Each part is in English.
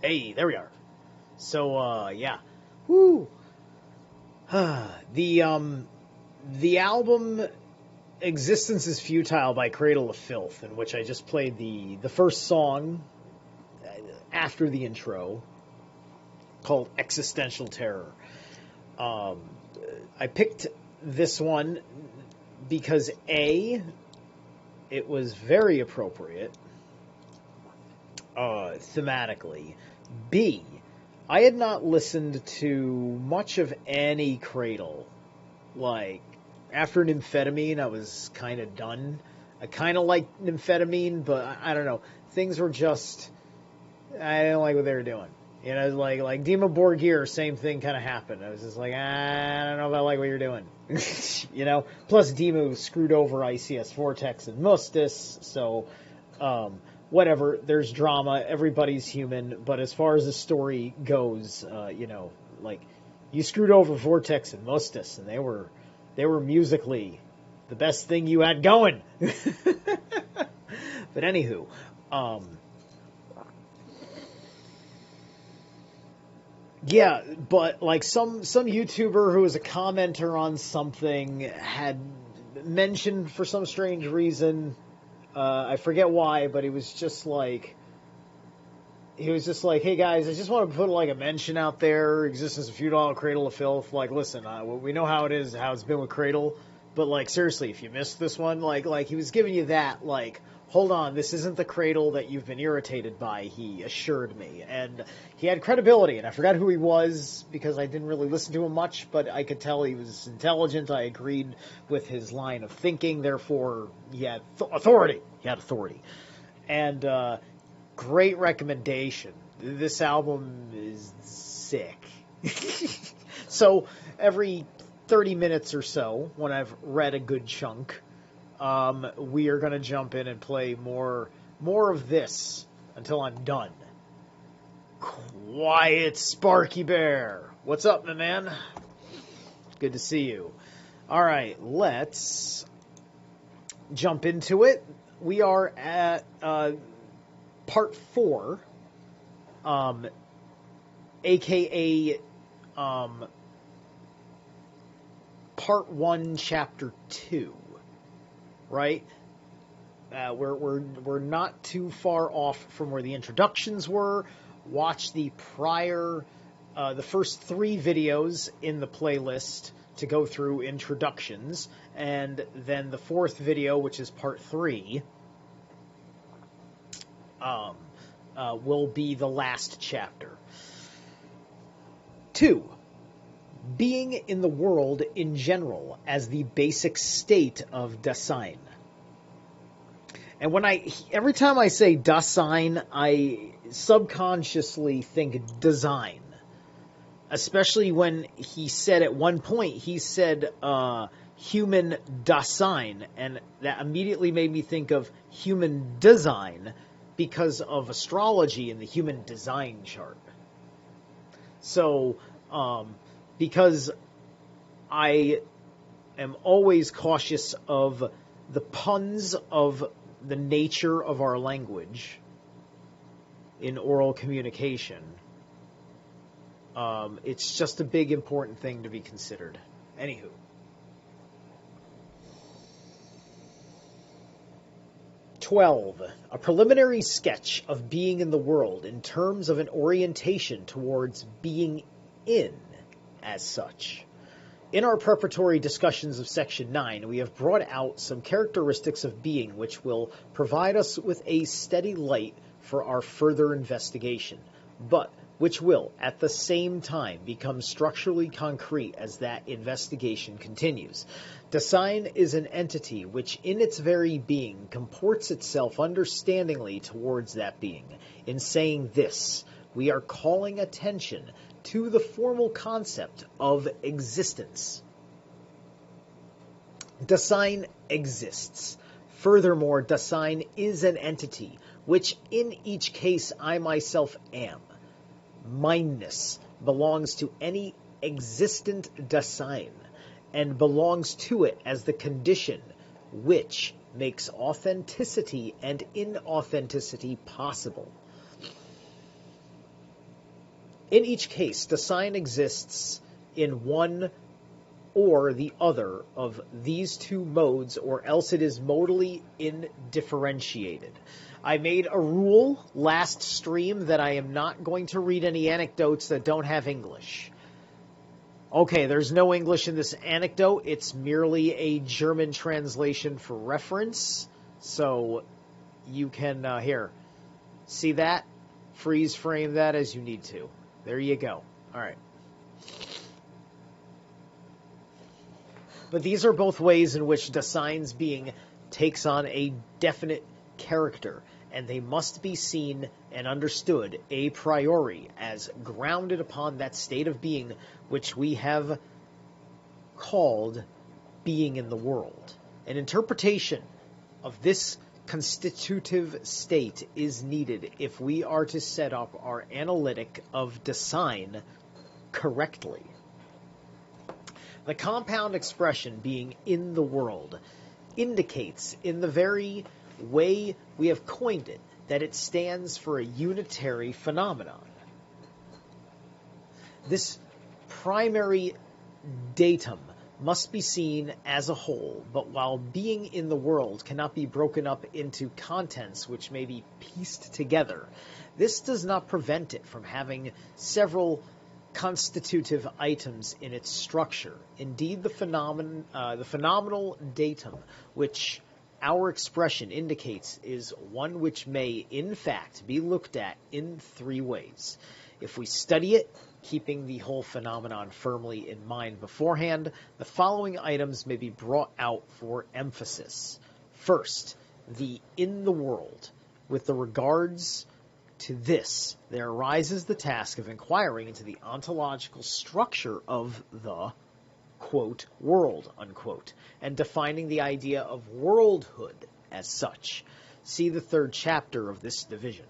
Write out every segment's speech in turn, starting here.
Hey, there we are. So, yeah. Woo! The album Existence is Futile by Cradle of Filth, in which I just played the first song after the intro, called Existential Terror. I picked this one because A, it was very appropriate thematically. B, I had not listened to much of any Cradle. Like, after Nymphetamine, I was kind of done. I kind of liked Nymphetamine, but I don't know. Things were just... I didn't like what they were doing. You know, like Dima Borgir, same thing kind of happened. I was just like, I don't know if I like what you're doing. You know? Plus, Dima screwed over ICS Vortex and Mustis, so... whatever, there's drama, everybody's human, but as far as the story goes, you know, like, you screwed over Vortex and Mustis, and they were musically the best thing you had going. But anywho, yeah, but like some YouTuber who was a commenter on something had mentioned for some strange reason, I forget why, but he was just like, hey guys, I just want to put like a mention out there, Existence of Futile, Cradle of Filth, like, listen, we know how it is, how it's been with Cradle, but like, seriously, if you missed this one, like he was giving you that, like, hold on, this isn't the Cradle that you've been irritated by, he assured me, and he had credibility, and I forgot who he was, because I didn't really listen to him much, but I could tell he was intelligent, I agreed with his line of thinking, therefore, he had authority, and, great recommendation. This album is sick. So, every 30 minutes or so, when I've read a good chunk, we are going to jump in and play more of this until I'm done. Quiet Sparky Bear. What's up, my man? Good to see you. All right, let's jump into it. We are at part 4, aka part 1, chapter 2. Right? We're not too far off from where the introductions were. Watch the first 3 videos in the playlist to go through introductions, and then the 4th video, which is part 3, will be the last chapter. 2. Being in the world in general as the basic state of Dasein. And every time I say Dasein, I subconsciously think design. Especially when he said at one point, he said human Dasein, and that immediately made me think of human design, because of astrology and the human design chart. So, because I am always cautious of the puns of the nature of our language in oral communication, it's just a big important thing to be considered. Anywho. A preliminary sketch of being in the world in terms of an orientation towards being in as such. In our preparatory discussions of Section 9, we have brought out some characteristics of being which will provide us with a steady light for our further investigation, but which will, at the same time, become structurally concrete as that investigation continues. Dasein is an entity which, in its very being, comports itself understandingly towards that being. In saying this, we are calling attention to the formal concept of existence. Dasein exists. Furthermore, Dasein is an entity, which in each case I myself am. Mindness belongs to any existent Dasein, and belongs to it as the condition which makes authenticity and inauthenticity possible. In each case, the sign exists in one or the other of these two modes, or else it is modally indifferentiated. I made a rule last stream that I am not going to read any anecdotes that don't have English. Okay, there's no English in this anecdote. It's merely a German translation for reference. So you can, here, see that? Freeze frame that as you need to. There you go. All right. But these are both ways in which Dasein's being takes on a definite character, and they must be seen and understood a priori as grounded upon that state of being which we have called being in the world. An interpretation of this constitutive state is needed if we are to set up our analytic of Dasein correctly. The compound expression being in the world indicates in the very way we have coined it that it stands for a unitary phenomenon. This primary datum must be seen as a whole, but while being in the world cannot be broken up into contents which may be pieced together, this does not prevent it from having several constitutive items in its structure. Indeed, the phenomenal datum which our expression indicates is one which may, in fact, be looked at in three ways. If we study it, keeping the whole phenomenon firmly in mind beforehand, the following items may be brought out for emphasis. First, the in the world. With the regards to this, there arises the task of inquiring into the ontological structure of the, quote, world, unquote, and defining the idea of worldhood as such. See the third chapter of this division.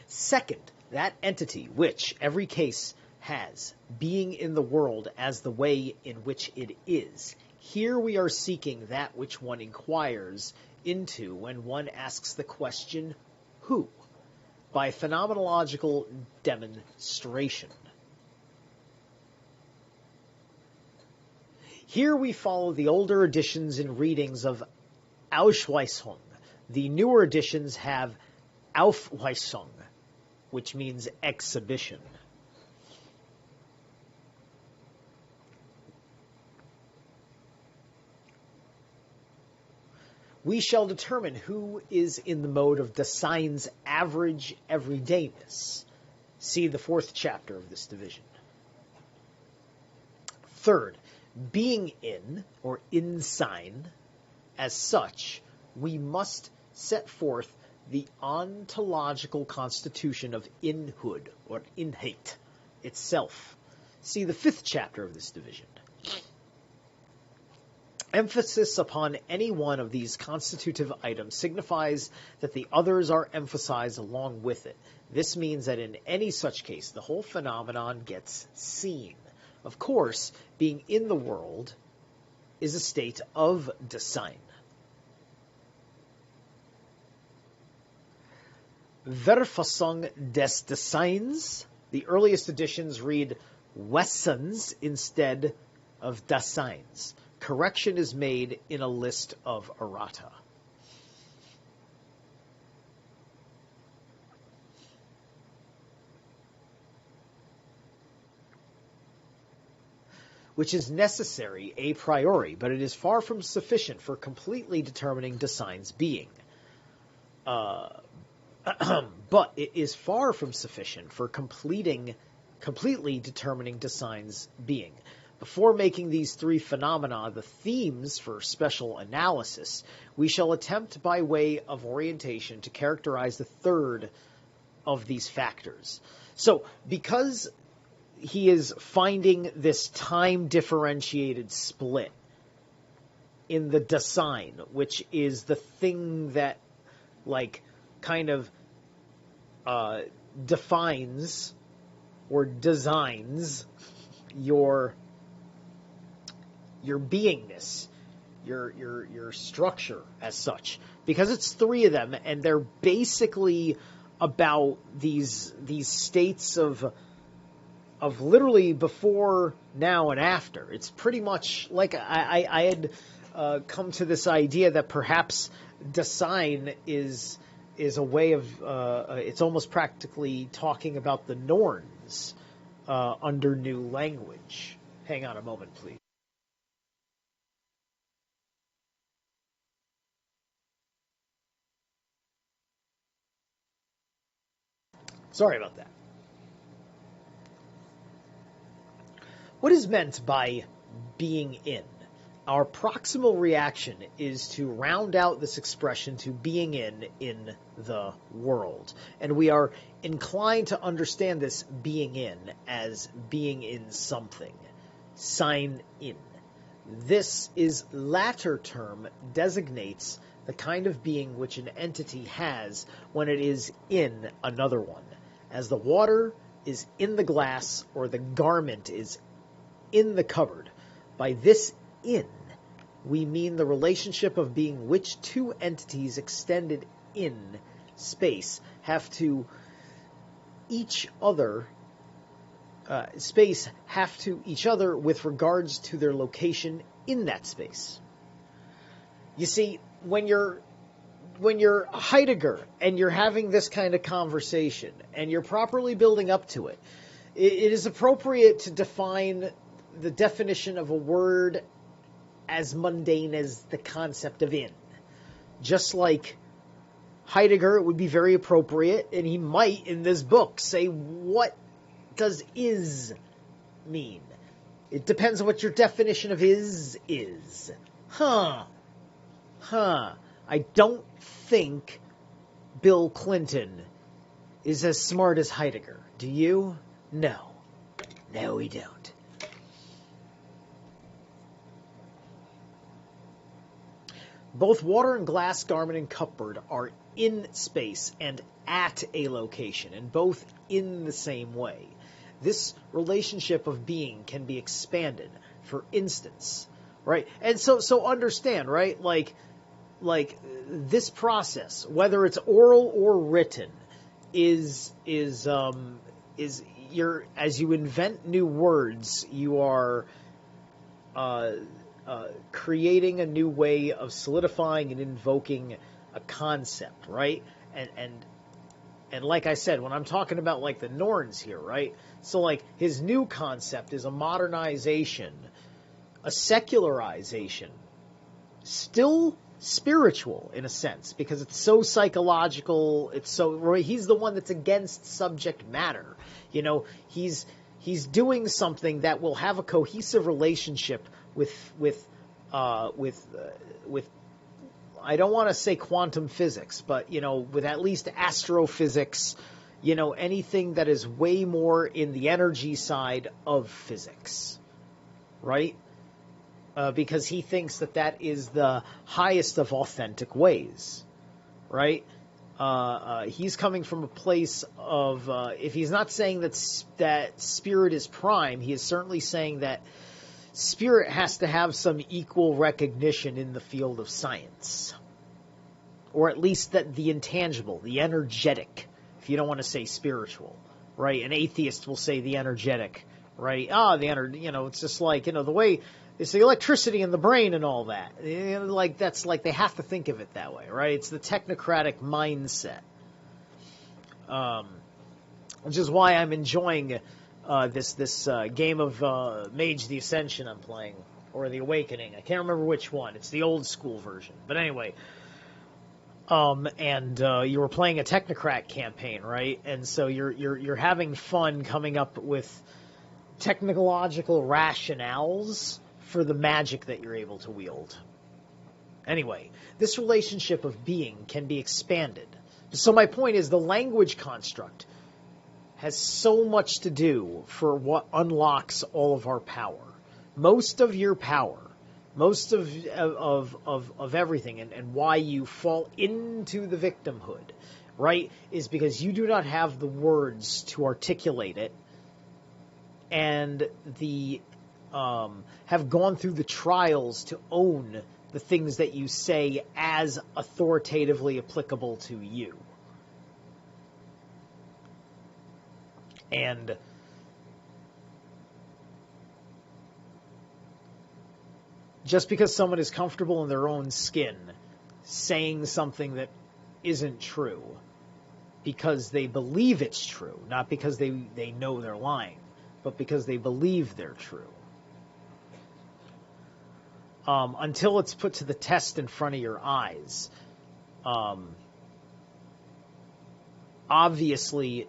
Second, that entity which every case has, being in the world as the way in which it is. Here we are seeking that which one inquires into when one asks the question, who? By phenomenological demonstration. Here we follow the older editions and readings of Ausweisung. The newer editions have Aufweisung, which means exhibition. We shall determine who is in the mode of Dasein's average everydayness. See the fourth chapter of this division. Third, being in, or in sign, as such, we must set forth the ontological constitution of inhood, or inheit, itself. See the fifth chapter of this division. Emphasis upon any one of these constitutive items signifies that the others are emphasized along with it. This means that in any such case, the whole phenomenon gets seen. Of course, being in the world is a state of Dasein. Verfassung des Daseins. The earliest editions read Wessens instead of Daseins. Correction is made in a list of errata. Which is necessary a priori, but it is far from sufficient for completely determining Dasein's being. But it is far from sufficient for completely determining Dasein's being. Before making these three phenomena the themes for special analysis, we shall attempt by way of orientation to characterize the third of these factors. So, because he is finding this time-differentiated split in the Dasein, which is the thing that, like, kind of defines or designs your beingness, your structure as such, because it's three of them, and they're basically about these states of literally before, now, and after. It's pretty much like I had come to this idea that perhaps design is a way of it's almost practically talking about the Norns under new language. Hang on a moment, please. Sorry about that. What is meant by being in? Our proximal reaction is to round out this expression to being in the world. And we are inclined to understand this being in as being in something. Sign in. This latter term designates the kind of being which an entity has when it is in another one, as the water is in the glass or the garment is in the cupboard. By this in, we mean the relationship of being which two entities extended in space have to each other with regards to their location in that space. You see, when you're Heidegger and you're having this kind of conversation and you're properly building up to it, it is appropriate to define the definition of a word as mundane as the concept of in. Just like Heidegger, it would be very appropriate, and he might in this book say, what does is mean? It depends on what your definition of is. I don't think Bill Clinton is as smart as Heidegger. Do you? No, we don't. Both water and glass, garment and cupboard are in space and at a location, and both in the same way. This relationship of being can be expanded. For instance, right? And so understand, right? Like this process, whether it's oral or written, is you're, as you invent new words, you are creating a new way of solidifying and invoking a concept, right? And like I said, when I'm talking about like the Norns here, right? So like his new concept is a modernization, a secularization, still spiritual in a sense, because it's so psychological. It's so, right? He's the one that's against subject matter. You know, he's doing something that will have a cohesive relationship with I don't want to say quantum physics, but, you know, with at least astrophysics, you know, anything that is way more in the energy side of physics, right? Because he thinks that is the highest of authentic ways, right? He's coming from a place of, if he's not saying that spirit is prime, he is certainly saying that spirit has to have some equal recognition in the field of science. Or at least that the intangible, the energetic, if you don't want to say spiritual, right? An atheist will say the energetic, right? It's just like, you know, the way, it's the electricity in the brain and all that. You know, like, that's like, they have to think of it that way, right? It's the technocratic mindset. Which is why I'm enjoying this game of Mage the Ascension I'm playing, or the Awakening. I can't remember which one. It's the old school version. But anyway, you were playing a technocrat campaign, right? And so you're having fun coming up with technological rationales for the magic that you're able to wield. Anyway, this relationship of being can be expanded. So my point is, the language construct has so much to do for what unlocks all of our power. Most of your power, most of everything, and why you fall into the victimhood, right, is because you do not have the words to articulate it, and have gone through the trials to own the things that you say as authoritatively applicable to you. And just because someone is comfortable in their own skin saying something that isn't true because they believe it's true, not because they know they're lying, but because they believe they're true. Until it's put to the test in front of your eyes, obviously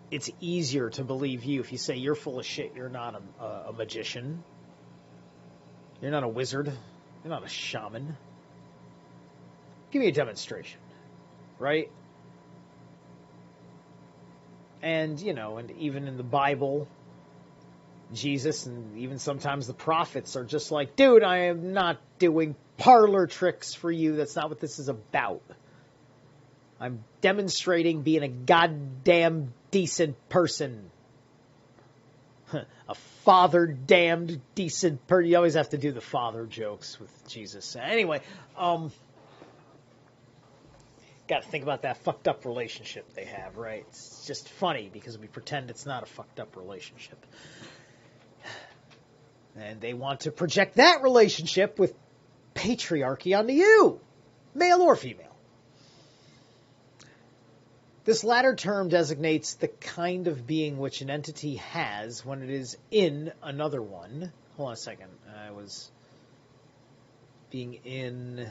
it's easier to believe you if you say you're full of shit, you're not a magician, you're not a wizard, you're not a shaman. Give me a demonstration, right? And, and even in the Bible, Jesus and even sometimes the prophets are just like, dude, I am not doing parlor tricks for you. That's not what this is about. I'm demonstrating being a goddamn decent person. A father-damned decent person. You always have to do the father jokes with Jesus. Anyway, got to think about that fucked up relationship they have, right? It's just funny because we pretend it's not a fucked up relationship. And they want to project that relationship with patriarchy onto you, male or female. This latter term designates the kind of being which an entity has when it is in another one. Hold on a second. I was being in...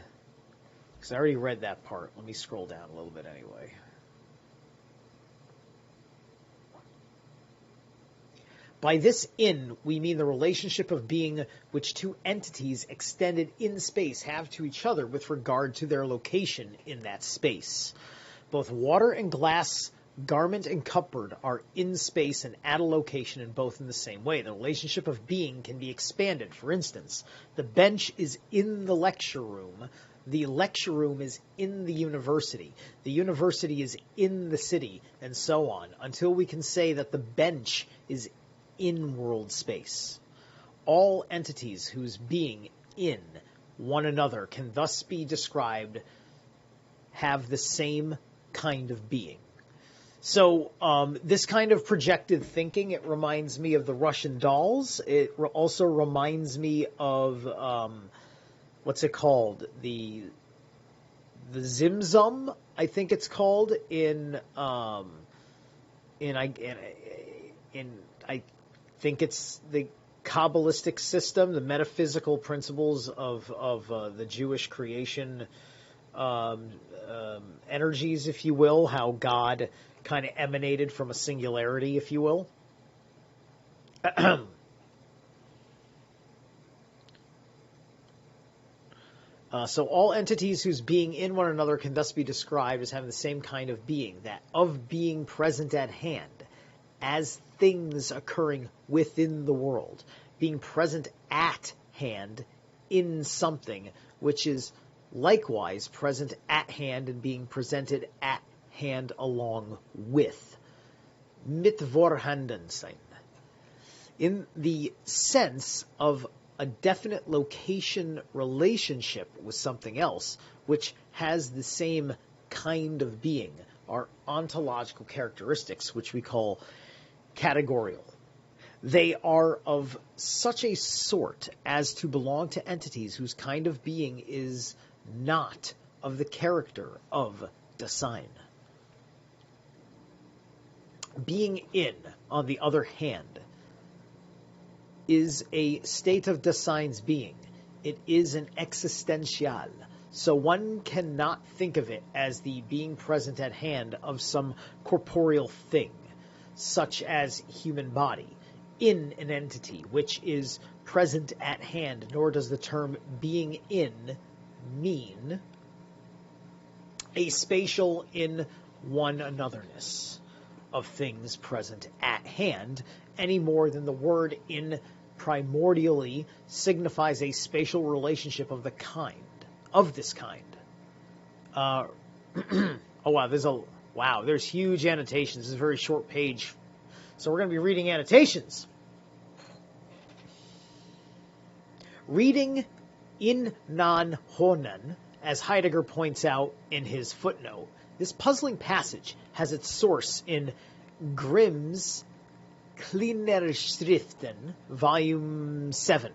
because I already read that part. Let me scroll down a little bit anyway. By this in, we mean the relationship of being which two entities extended in space have to each other with regard to their location in that space. Both water and glass, garment and cupboard are in space and at a location and both in the same way. The relationship of being can be expanded. For instance, the bench is in the lecture room. The lecture room is in the university is in the city, and so on, until we can say that the bench is in world space. All entities whose being in one another can thus be described have the same kind of being. So this kind of projected thinking, it reminds me of the Russian dolls. It also reminds me of... what's it called? The Zimzum, I think it's called in I think it's the Kabbalistic system, the metaphysical principles of the Jewish creation energies, if you will, how God kind of emanated from a singularity, if you will. So all entities whose being in one another can thus be described as having the same kind of being, that of being present at hand, as things occurring within the world, being present at hand in something, which is likewise present at hand and being presented at hand along with. Mit vorhanden sein. In the sense of a definite location relationship with something else, which has the same kind of being, are ontological characteristics, which we call categorial. They are of such a sort as to belong to entities whose kind of being is not of the character of Dasein. Being in, on the other hand, is a state of Dasein's being. It is an existential. So one cannot think of it as the being present at hand of some corporeal thing, such as human body, in an entity which is present at hand, nor does the term being in mean a spatial in one anotherness of things present at hand, any more than the word in primordially signifies a spatial relationship of this kind. Oh wow, there's huge annotations. This is a very short page. So we're going to be reading annotations. Reading In non honen, as Heidegger points out in his footnote, this puzzling passage has its source in Grimm's Kleinerschriften, Volume 7,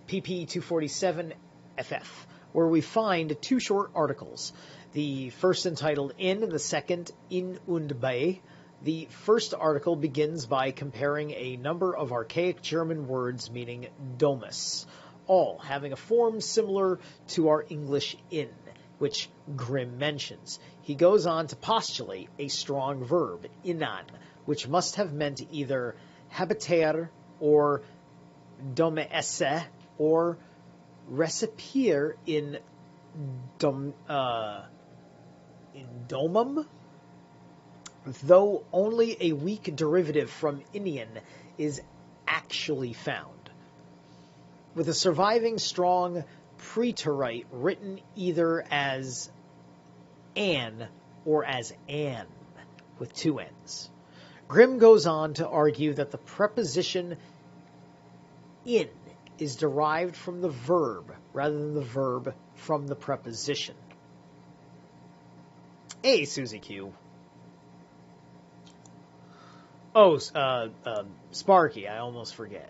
pp. 247 ff, where we find two short articles, the first entitled In and the second In und bei. The first article begins by comparing a number of archaic German words meaning domus, all having a form similar to our English in, which Grimm mentions. He goes on to postulate a strong verb, inan, which must have meant either habiter or domesse or recipere in domum, though only a weak derivative from Inian is actually found, with a surviving strong preterite written either as an or as an, with two n's. Grimm goes on to argue that the preposition in is derived from the verb rather than the verb from the preposition. Hey, Susie Q. Oh, Sparky, I almost forget.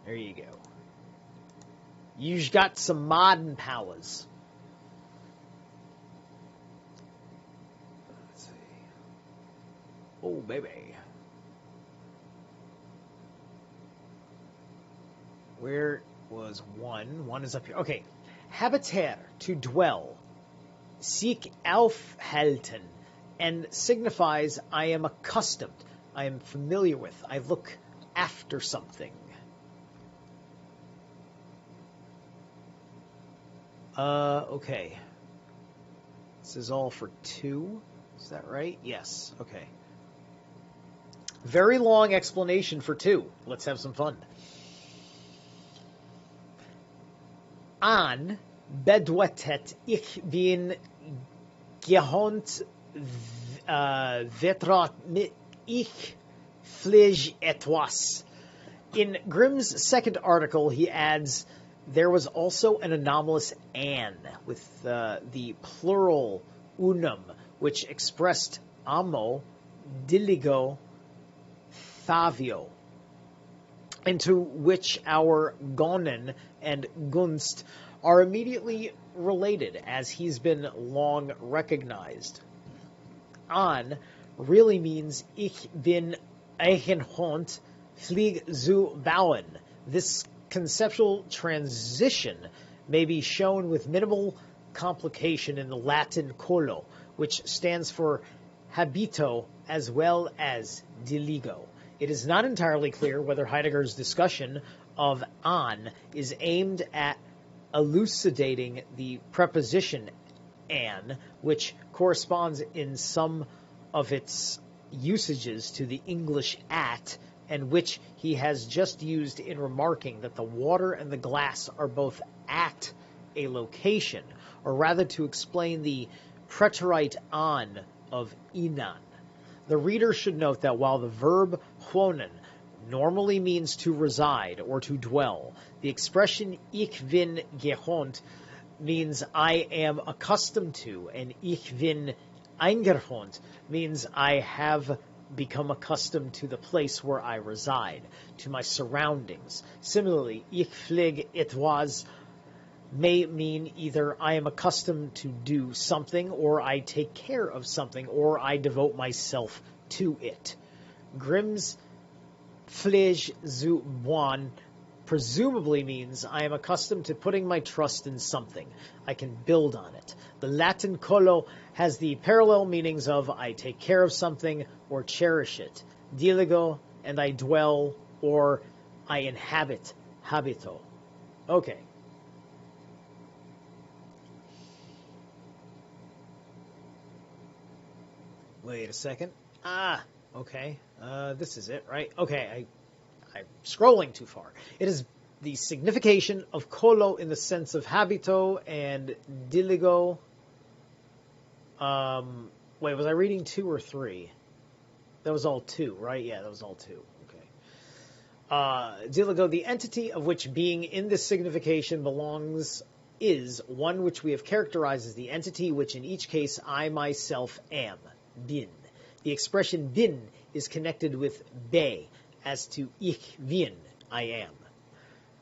There you go. You've got some modern powers. Let's see. Oh, baby. Where was one? One is up here. Okay. Habiter, to dwell. Sich aufhalten, and signifies I am accustomed, I am familiar with, I look after something. Okay. This is all for 2. Is that right? Yes. Okay. Very long explanation for 2. Let's have some fun. An bedeutet ich bin gewohnt vertraut mit ich pflege etwas. In Grimm's second article, he adds, there was also an anomalous an with the plural unum, which expressed amo, diligo, thavio, into which our gonen and gunst are immediately related, as he's been long recognized. An really means ich bin eigenhond flieg zu bauen. This conceptual transition may be shown with minimal complication in the Latin colo, which stands for habito as well as diligo. It is not entirely clear whether Heidegger's discussion of an is aimed at elucidating the preposition an, which corresponds in some of its usages to the English at, and which he has just used in remarking that the water and the glass are both at a location, or rather to explain the preterite an of inan. The reader should note that while the verb wohnen normally means to reside or to dwell, the expression ich bin gewohnt means I am accustomed to, and ich bin eingewohnt means I have become accustomed to the place where I reside, to my surroundings. Similarly, ich pflege etwas may mean either I am accustomed to do something, or I take care of something, or I devote myself to it. Grimm's pflege zu bauen presumably means I am accustomed to putting my trust in something. I can build on it. The Latin colo has the parallel meanings of I take care of something or cherish it. Diligo, and I dwell, or I inhabit, habito. Okay. Wait a second. Okay. This is it, right? Okay, I'm scrolling too far. It is the signification of colo in the sense of habito and diligo. Wait, was I reading 2 or 3? That was all 2, right? Yeah, that was all 2. Okay. Diligo, the entity of which being in this signification belongs is one which we have characterized as the entity which in each case I myself am, bin. The expression bin is connected with be, as to ich bin, I am.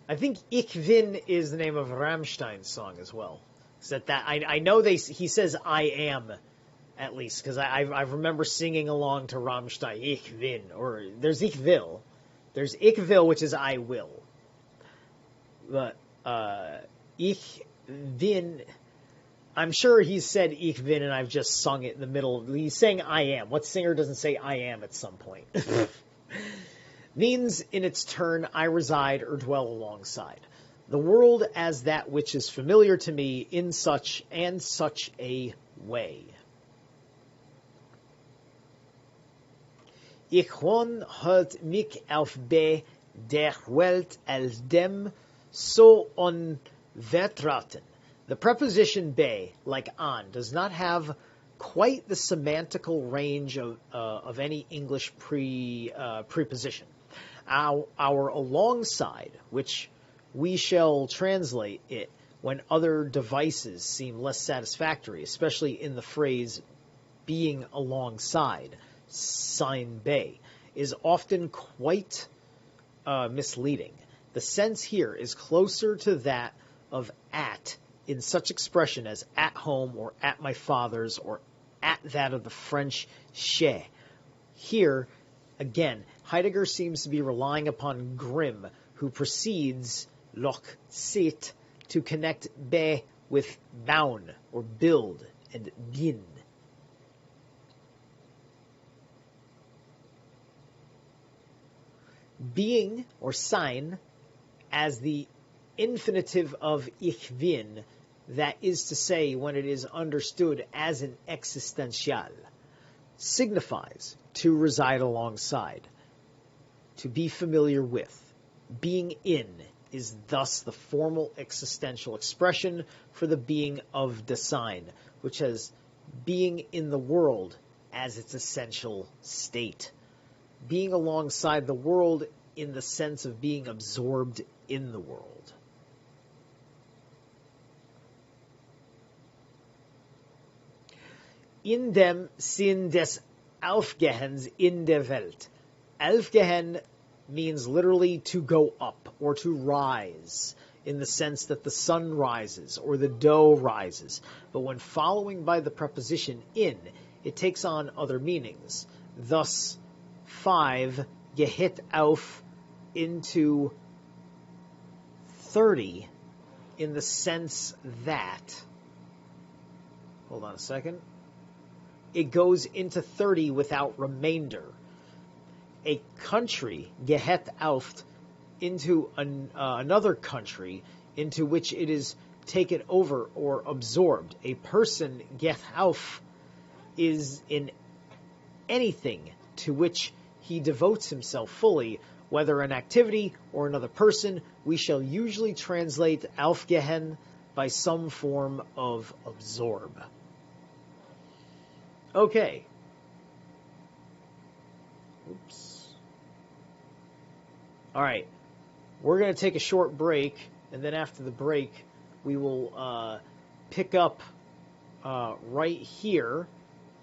I think Ich bin is the name of Rammstein's song as well. I know he says I am, at least, because I remember singing along to Rammstein, Ich bin, or there's Ich will. There's Ich will, which is I will. But Ich bin, I'm sure he said Ich bin and I've just sung it in the middle. He's saying I am. What singer doesn't say I am at some point? Means in its turn I reside or dwell alongside. The world as that which is familiar to me in such and such a way. Ich wohn halt mich auf be der Welt als dem so unvertrauten. The preposition be, like on, does not have quite the semantical range of any English preposition. Our alongside, which we shall translate it when other devices seem less satisfactory, especially in the phrase being alongside, sein be, is often quite misleading. The sense here is closer to that of at in such expression as at home or at my father's or at that of the French chez. Here, again, Heidegger seems to be relying upon Grimm, who precedes loch sit to connect be with bauen or build and bin. Being or sein as the infinitive of ich bin, that is to say, when it is understood as an existential, signifies to reside alongside, to be familiar with. Being in is thus the formal existential expression for the being of Dasein, which has being in the world as its essential state. Being alongside the world in the sense of being absorbed in the world. In dem Sinn des Aufgehens in der Welt. Aufgehen means literally to go up or to rise, in the sense that the sun rises or the dough rises. But when following by the preposition in, it takes on other meanings. Thus, 5 gehit auf into 30 in the sense that, hold on a second, it goes into 30 without remainder. A country, gehet auf, into another country into which it is taken over or absorbed. A person, get auf, is in anything to which he devotes himself fully, whether an activity or another person. We shall usually translate aufgehen by some form of absorb. Okay. Oops. All right. We're going to take a short break, and then after the break, we will pick up right here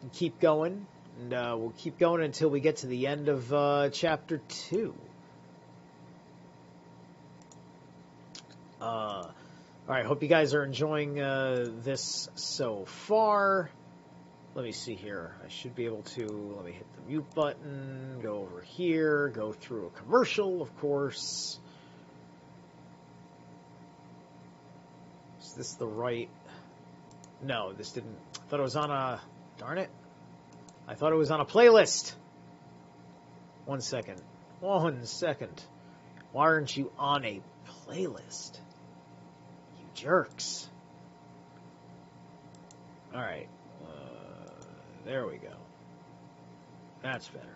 and keep going. And we'll keep going until we get to the end of chapter 2. All right, hope you guys are enjoying this so far. Let me see here. I should be able to, let me hit the mute button, go over here, go through a commercial, of course. Is this the right? No, this didn't. I thought it was on a, darn it. I thought it was on a playlist. 1 second. 1 second. Why aren't you on a playlist? You jerks. All right. There we go. That's better.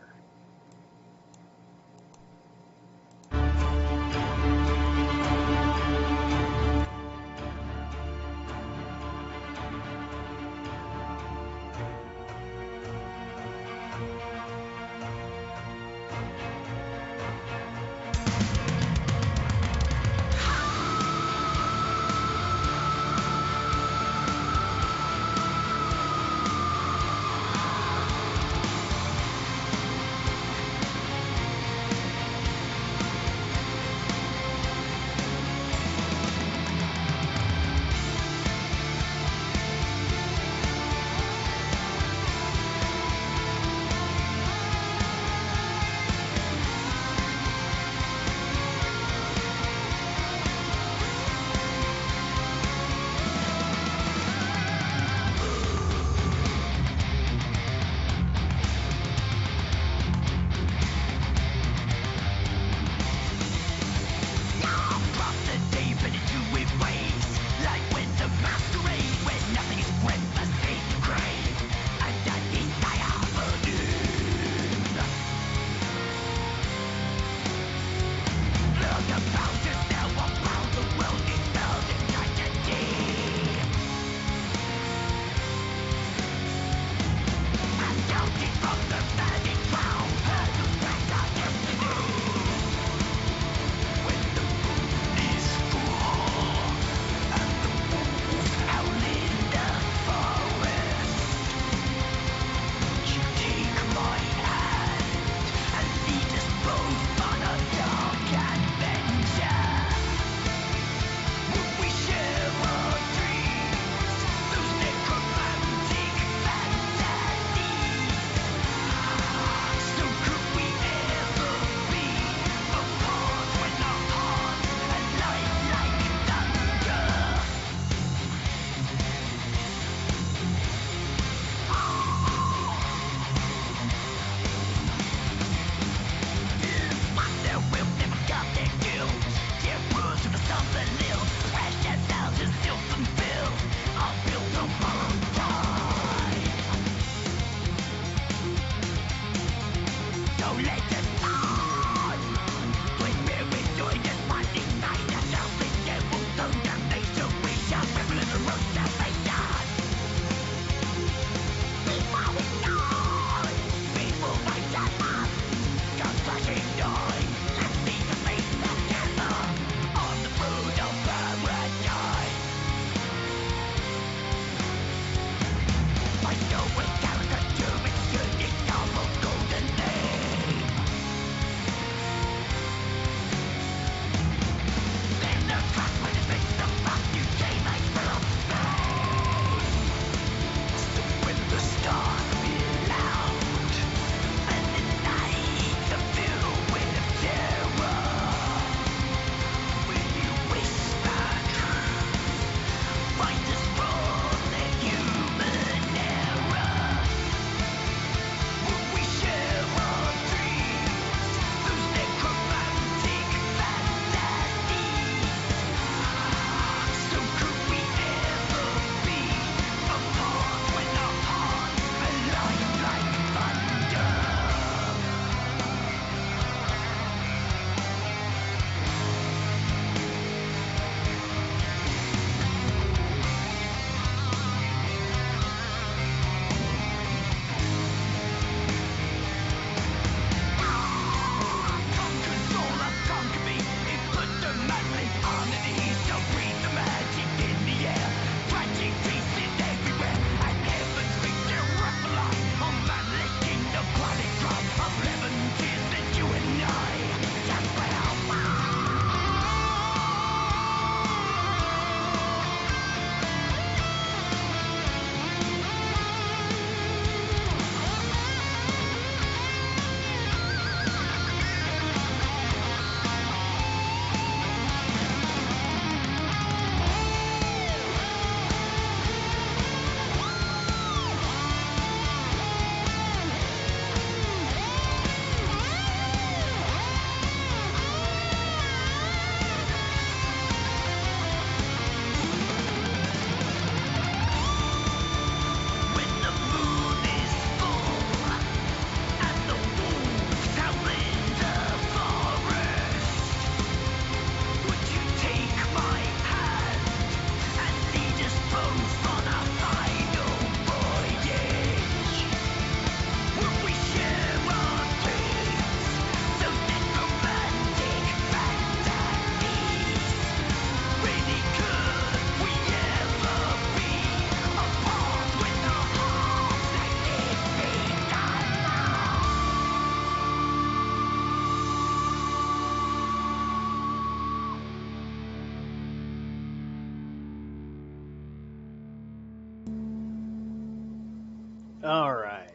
All right.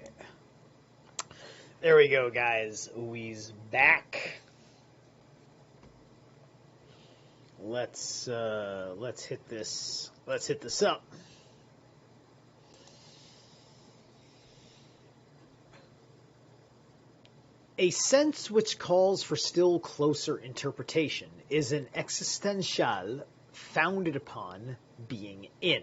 There we go, guys. We's back. Let's hit this. Let's hit this up. A sense which calls for still closer interpretation is an existential founded upon being in.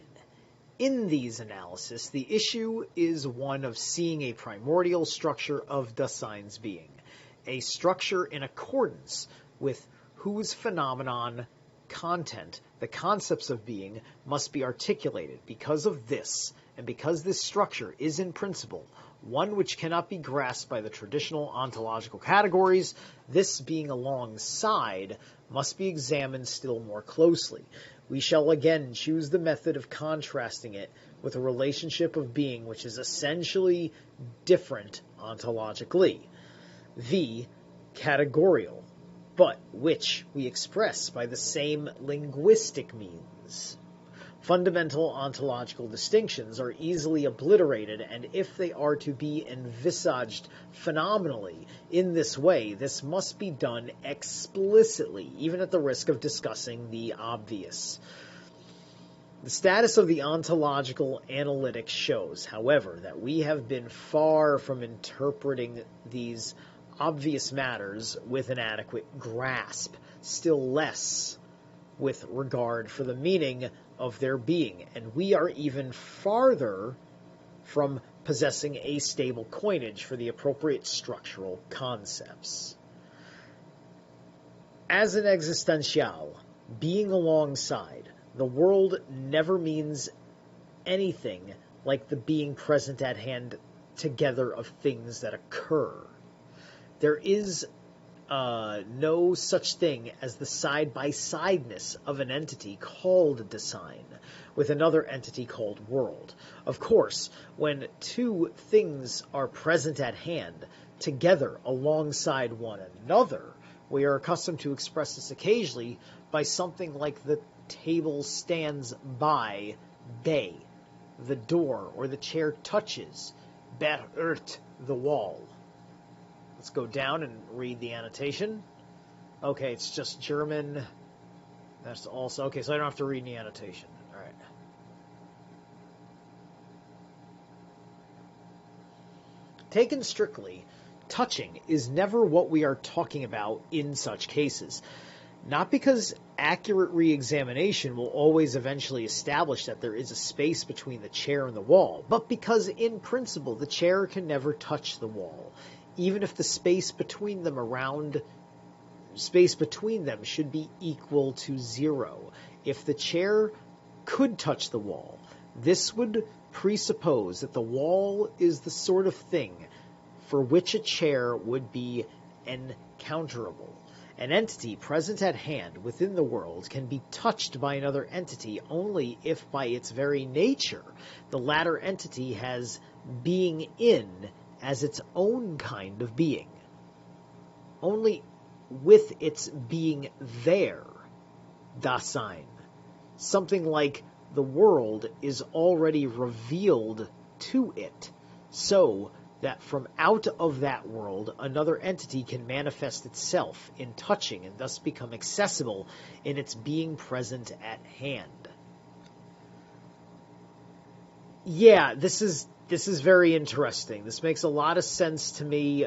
In these analyses, the issue is one of seeing a primordial structure of Dasein's being, a structure in accordance with whose phenomenon content the concepts of being must be articulated. Because of this, and because this structure is in principle one which cannot be grasped by the traditional ontological categories, this being alongside must be examined still more closely. We shall again choose the method of contrasting it with a relationship of being which is essentially different ontologically, the categorial, but which we express by the same linguistic means. Fundamental ontological distinctions are easily obliterated, and if they are to be envisaged phenomenally in this way, this must be done explicitly, even at the risk of discussing the obvious. The status of the ontological analytic shows, however, that we have been far from interpreting these obvious matters with an adequate grasp, still less with regard for the meaning of their being, and we are even farther from possessing a stable coinage for the appropriate structural concepts. As an existential, being alongside, the world never means anything like the being present at hand together of things that occur. There is no such thing as the side-by-sideness of an entity called Dasein with another entity called world. Of course, when two things are present at hand, together alongside one another, we are accustomed to express this occasionally by something like the table stands by bay, the door or the chair touches, berührt the wall. Let's go down and read the annotation. Okay, it's just German. That's also... Okay, so I don't have to read any annotation. All right. Taken strictly, touching is never what we are talking about in such cases. Not because accurate re-examination will always eventually establish that there is a space between the chair and the wall, but because in principle the chair can never touch the wall, even if the space between them should be equal to 0. If the chair could touch the wall, this would presuppose that the wall is the sort of thing for which a chair would be encounterable. An entity present at hand within the world can be touched by another entity only if by its very nature the latter entity has being in as its own kind of being. Only with its being there, Dasein, something like the world is already revealed to it, so that from out of that world another entity can manifest itself in touching and thus become accessible in its being present at hand. Yeah, this is very interesting. This makes a lot of sense to me.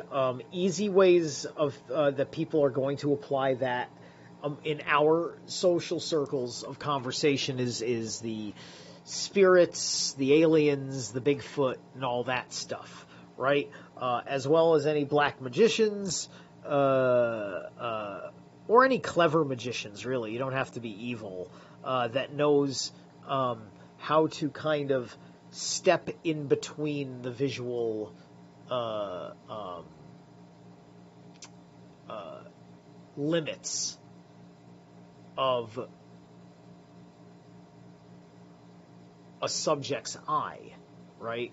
Easy ways of that people are going to apply that in our social circles of conversation is the spirits, the aliens, the Bigfoot, and all that stuff, right? As well as any black magicians, or any clever magicians, really. You don't have to be evil, that knows how to kind of step in between the visual limits of a subject's eye, right?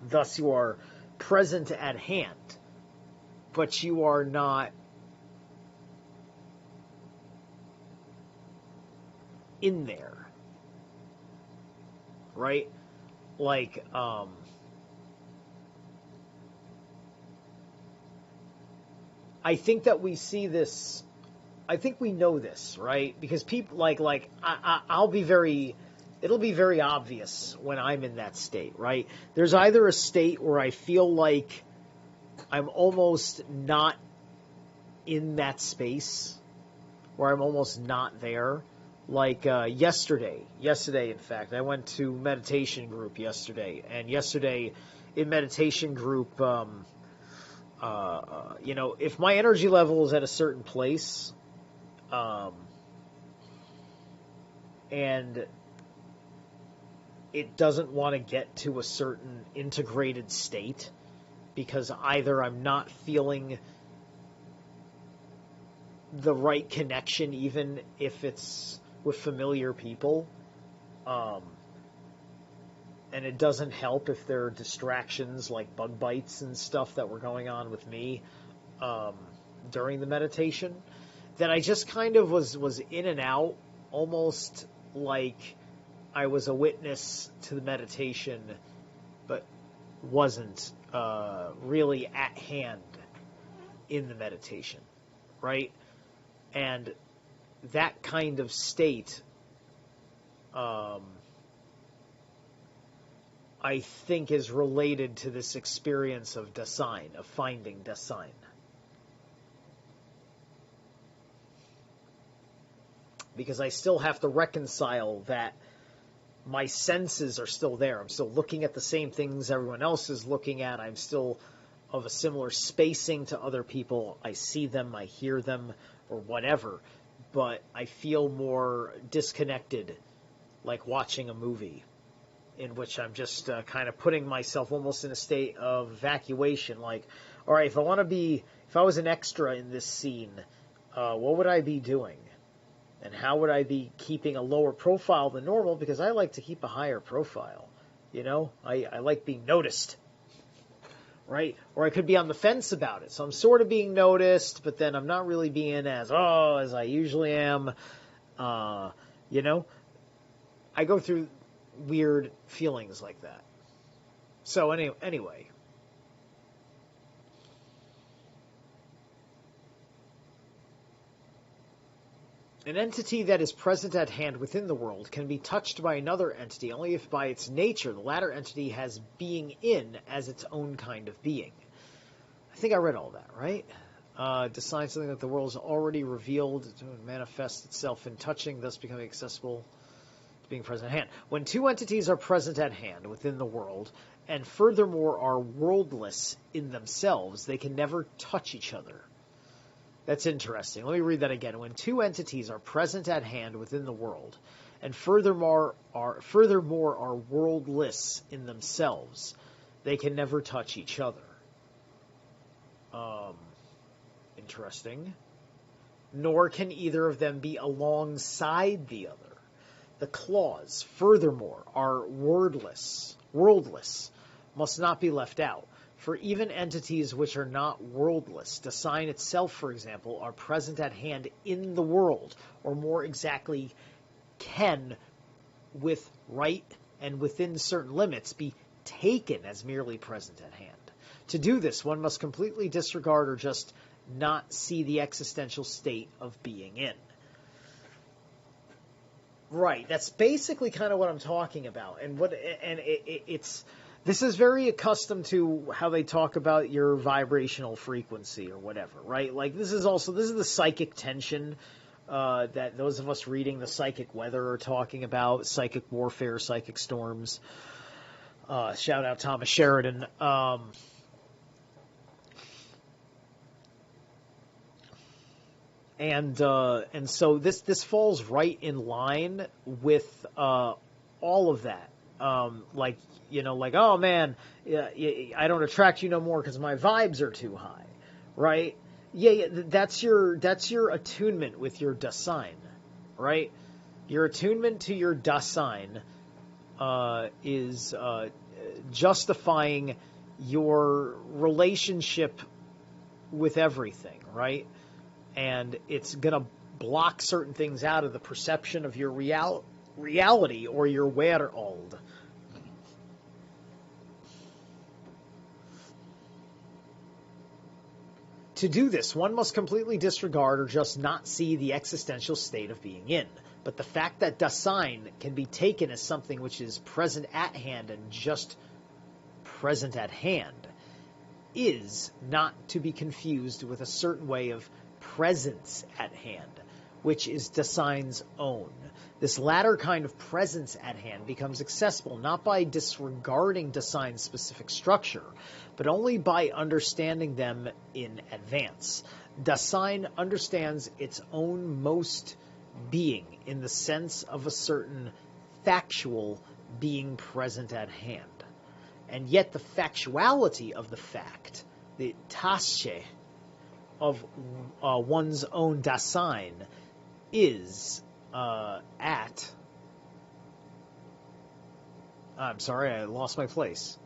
Thus you are present at hand, but you are not in there, right? like, I think that we see this. I think we know this, right? Because people I'll be very. It'll be very obvious when I'm in that state, right? There's either a state where I feel like I'm almost not in that space, where I'm almost not there. Like yesterday, in fact, I went to meditation group yesterday, and yesterday in meditation group, if my energy level is at a certain place, and it doesn't want to get to a certain integrated state, because either I'm not feeling the right connection, even if it's with familiar people, and it doesn't help if there are distractions like bug bites and stuff that were going on with me during the meditation, then I just kind of was in and out, almost like I was a witness to the meditation, but wasn't really at hand in the meditation, right? And that kind of state, I think, is related to this experience of Dasein, of finding Dasein. Because I still have to reconcile that my senses are still there. I'm still looking at the same things everyone else is looking at. I'm still of a similar spacing to other people. I see them, I hear them, or whatever. But I feel more disconnected, like watching a movie, in which I'm just kind of putting myself almost in a state of evacuation. Like, all right, if I was an extra in this scene, what would I be doing? And how would I be keeping a lower profile than normal? Because I like to keep a higher profile. You know, I like being noticed, right? Or I could be on the fence about it. So I'm sort of being noticed, but then I'm not really being as I usually am. You know, I go through weird feelings like that. So anyway. An entity that is present at hand within the world can be touched by another entity only if by its nature the latter entity has being in as its own kind of being. I think I read all that, right? Decide something that the world is already revealed to manifest itself in touching, thus becoming accessible to being present at hand. When two entities are present at hand within the world, and furthermore are worldless in themselves, they can never touch each other. That's interesting. Let me read that again. When two entities are present at hand within the world, and furthermore are worldless in themselves, they can never touch each other. Interesting. Nor can either of them be alongside the other. The clause, furthermore, are worldless, must not be left out. For even entities which are not worldless, Dasein itself, for example, are present at hand in the world, or more exactly, can, with right and within certain limits, be taken as merely present at hand. To do this, one must completely disregard or just not see the existential state of being in. Right, that's basically kind of what I'm talking about, it's. This is very accustomed to how they talk about your vibrational frequency or whatever, right? Like this is the psychic tension that those of us reading the psychic weather are talking about, psychic warfare, psychic storms. Shout out Thomas Sheridan. And so this falls right in line with all of that. Oh man, I don't attract you no more because my vibes are too high, right? Yeah, that's your attunement with your Dasein, right? Your attunement to your Dasein is justifying your relationship with everything, right? And it's gonna block certain things out of the perception of your reality or your Wereld. To do this, one must completely disregard or just not see the existential state of being in. But the fact that Dasein can be taken as something which is present at hand and just present at hand is not to be confused with a certain way of presence at hand, which is Dasein's own. This latter kind of presence at hand becomes accessible not by disregarding Dasein's specific structure, but only by understanding them in advance. Dasein understands its own most being in the sense of a certain factual being present at hand. And yet the factuality of the fact, the Tasche of one's own Dasein, is at... I'm sorry, I lost my place.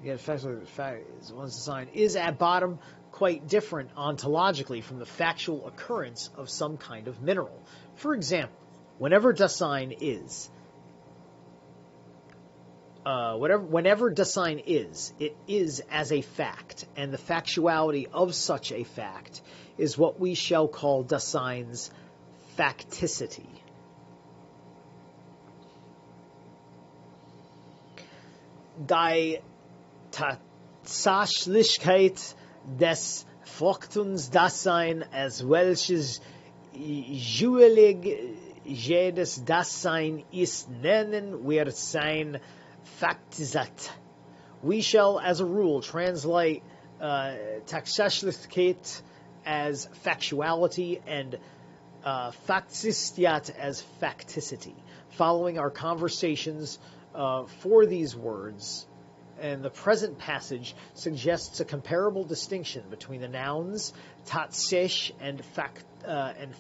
Yeah, one's Dasein is at bottom quite different ontologically from the factual occurrence of some kind of mineral. For example, whenever Dasein is, whenever Dasein is, it is as a fact, and the factuality of such a fact is what we shall call Dasein's facticity. Die Tatsächlichkeit des Faktuns-Dasein als welches jeweilig jedes Dasein ist, nennen wir sein Faktisat. We shall, as a rule, translate Tatsächlichkeit as factuality and Faktistiat as facticity. Following our conversations for these words, and the present passage suggests a comparable distinction between the nouns tatsächlich and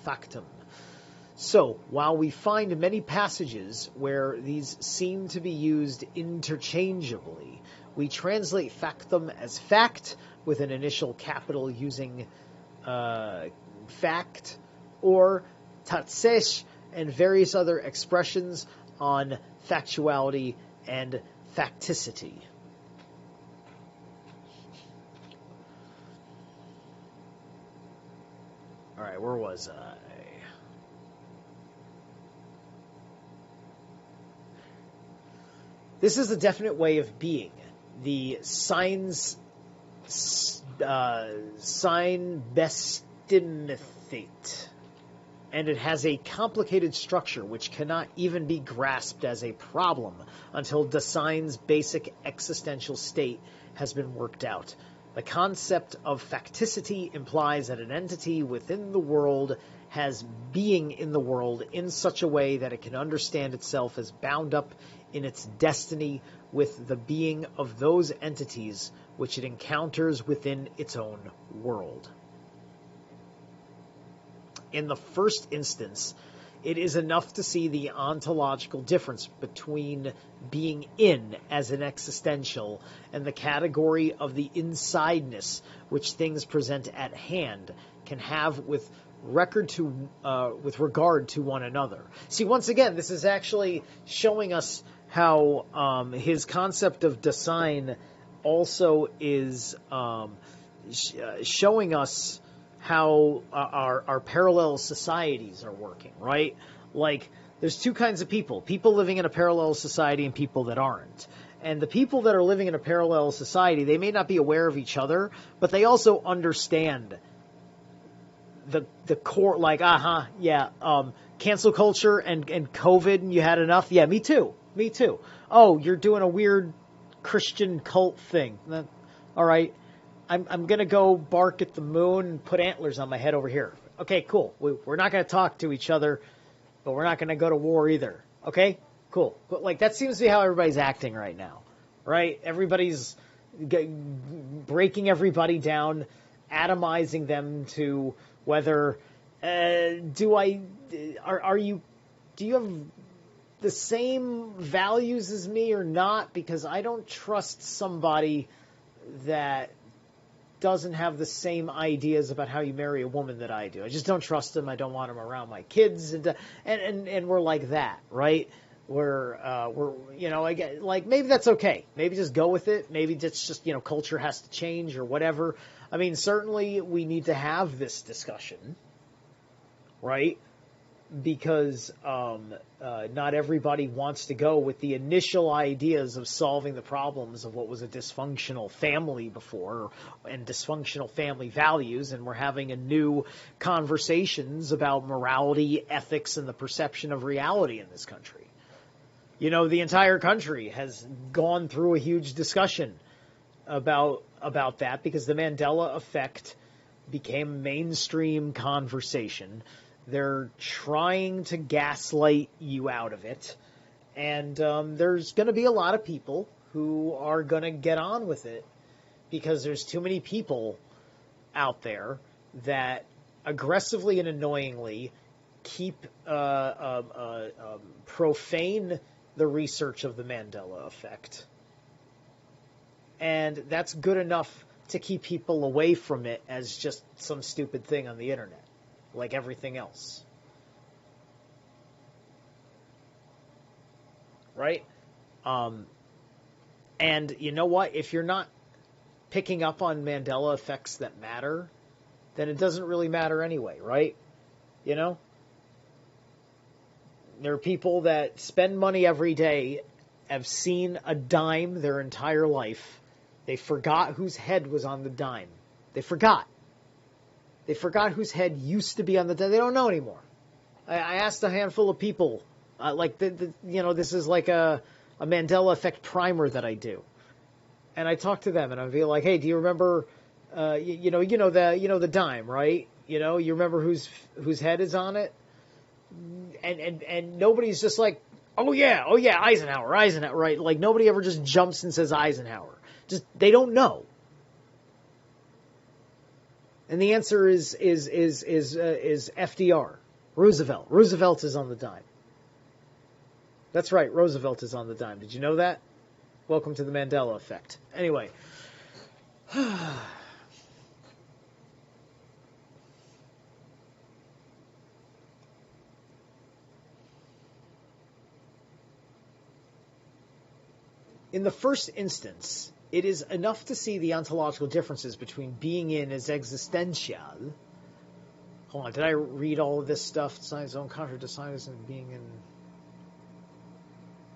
factum. So, while we find many passages where these seem to be used interchangeably, we translate factum as fact with an initial capital using fact, or tatsächlich and various other expressions on factuality and facticity. All right, where was I? This is a definite way of being. The sign bestinethate. And it has a complicated structure which cannot even be grasped as a problem until Dasein's basic existential state has been worked out. The concept of facticity implies that an entity within the world has being in the world in such a way that it can understand itself as bound up in its destiny with the being of those entities which it encounters within its own world. In the first instance, it is enough to see the ontological difference between being in as an existential and the category of the insideness which things present at hand can have with regard to one another. See, once again, this is actually showing us how his concept of Dasein also is showing us how our parallel societies are working, right? Like, there's two kinds of people living in a parallel society and people that aren't. And the people that are living in a parallel society, they may not be aware of each other, but they also understand the core, like, cancel culture and COVID, and you had enough? Yeah, me too. Oh, you're doing a weird Christian cult thing. All right. I'm going to go bark at the moon and put antlers on my head over here. Okay, cool. We're not going to talk to each other, but we're not going to go to war either. Okay, cool. But, like, that seems to be how everybody's acting right now, right? Everybody's breaking everybody down, atomizing them to whether, do you have the same values as me or not? Because I don't trust somebody that doesn't have the same ideas about how you marry a woman that I do. I just don't trust him. I don't want him around my kids, and we're like that, right? We're I get, like, maybe that's okay. Maybe just go with it. Maybe it's just culture has to change or whatever. I mean, certainly we need to have this discussion, right? Because not everybody wants to go with the initial ideas of solving the problems of what was a dysfunctional family before and dysfunctional family values, and we're having a new conversations about morality, ethics, and the perception of reality in this country. You know, the entire country has gone through a huge discussion about that because the Mandela effect became mainstream conversation. They're trying to gaslight you out of it. And there's going to be a lot of people who are going to get on with it because there's too many people out there that aggressively and annoyingly keep profane the research of the Mandela effect. And that's good enough to keep people away from it as just some stupid thing on the internet, like everything else. Right? And you know what? If you're not picking up on Mandela effects that matter, then it doesn't really matter anyway, right? You know? There are people that spend money every day, have seen a dime their entire life. They forgot whose head was on the dime. They forgot. They forgot whose head used to be on the dime. They don't know anymore. I asked a handful of people, this is like a Mandela effect primer that I do. And I talk to them and I'd be like, hey, do you remember, the dime, right? You remember whose head is on it? And nobody's just like, oh yeah, Eisenhower, right? Like nobody ever just jumps and says Eisenhower. Just they don't know. And the answer is FDR, Roosevelt. Roosevelt is on the dime. That's right, Roosevelt is on the dime. Did you know that? Welcome to the Mandela effect. Anyway. In the first instance, it is enough to see the ontological differences between being in as existential. Hold on, did I read all of this stuff? Science own contrary to science and being in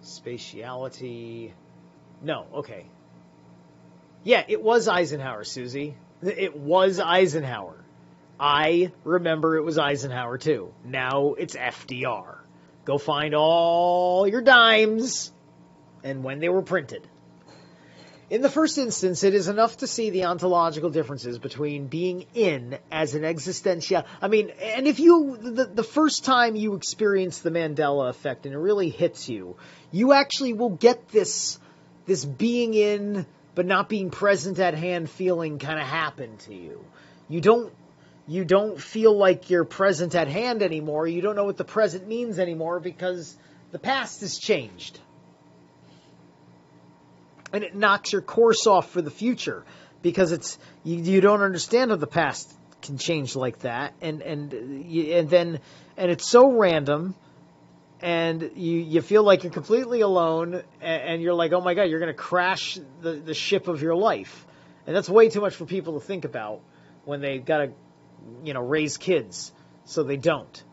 spatiality. No, okay. Yeah, it was Eisenhower, Susie. It was Eisenhower. I remember it was Eisenhower too. Now it's FDR. Go find all your dimes and when they were printed. In the first instance, it is enough to see the ontological differences between being in as an existential... I mean, and if you... The first time you experience the Mandela effect and it really hits you, you actually will get this being in but not being present at hand feeling kind of happen to you. You don't feel like you're present at hand anymore. You don't know what the present means anymore because the past has changed. And it knocks your course off for the future because it's you don't understand how the past can change like that, and it's so random, and you feel like you're completely alone, and you're like, oh my God, you're going to crash the ship of your life, and that's way too much for people to think about when they got to raise kids, so they don't,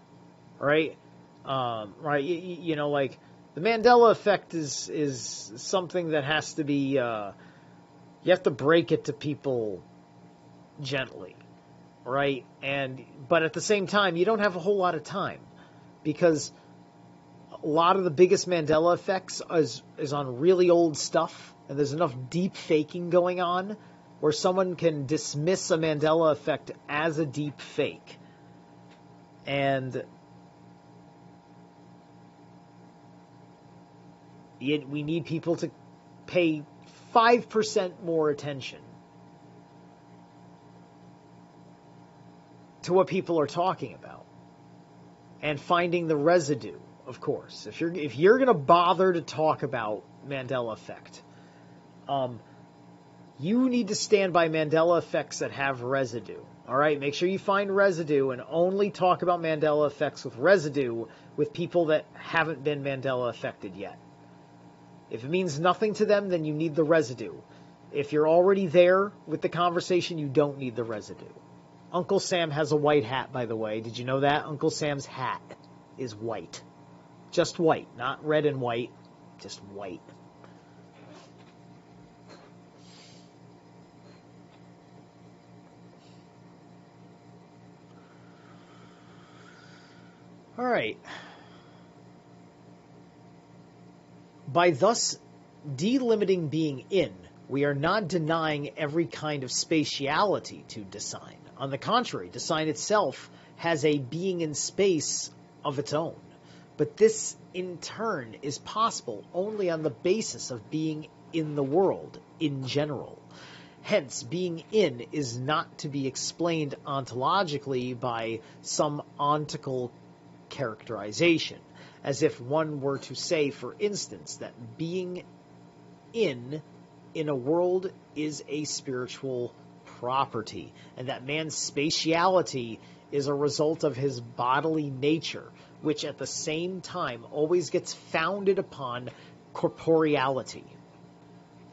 right? Right? The Mandela effect is something that has to be, you have to break it to people gently, right? But at the same time, you don't have a whole lot of time because a lot of the biggest Mandela effects is on really old stuff, and there's enough deep faking going on where someone can dismiss a Mandela effect as a deep fake. And we need people to pay 5% more attention to what people are talking about and finding the residue, of course. If you're going to bother to talk about Mandela effect, you need to stand by Mandela effects that have residue. All right, make sure you find residue and only talk about Mandela effects with residue with people that haven't been Mandela affected yet. If it means nothing to them, then you need the residue. If you're already there with the conversation, you don't need the residue. Uncle Sam has a white hat, by the way. Did you know that? Uncle Sam's hat is white. Just white, not red and white, just white. All right. By thus delimiting being in, we are not denying every kind of spatiality to design. On the contrary, design itself has a being in space of its own. But this, in turn, is possible only on the basis of being in the world in general. Hence, being in is not to be explained ontologically by some ontical characterization, as if one were to say, for instance, that being in a world is a spiritual property, and that man's spatiality is a result of his bodily nature, which at the same time always gets founded upon corporeality.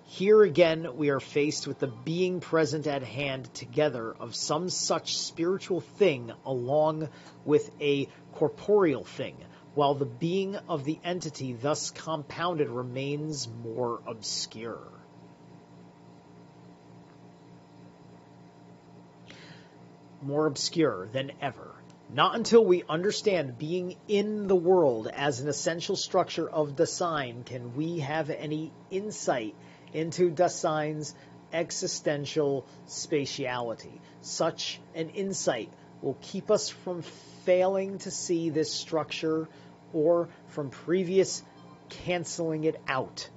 Here again we are faced with the being present at hand together of some such spiritual thing along with a corporeal thing, while the being of the entity thus compounded remains more obscure. More obscure than ever. Not until we understand being in the world as an essential structure of design can we have any insight into design's existential spatiality. Such an insight will keep us from failing to see this structure or from previous canceling it out.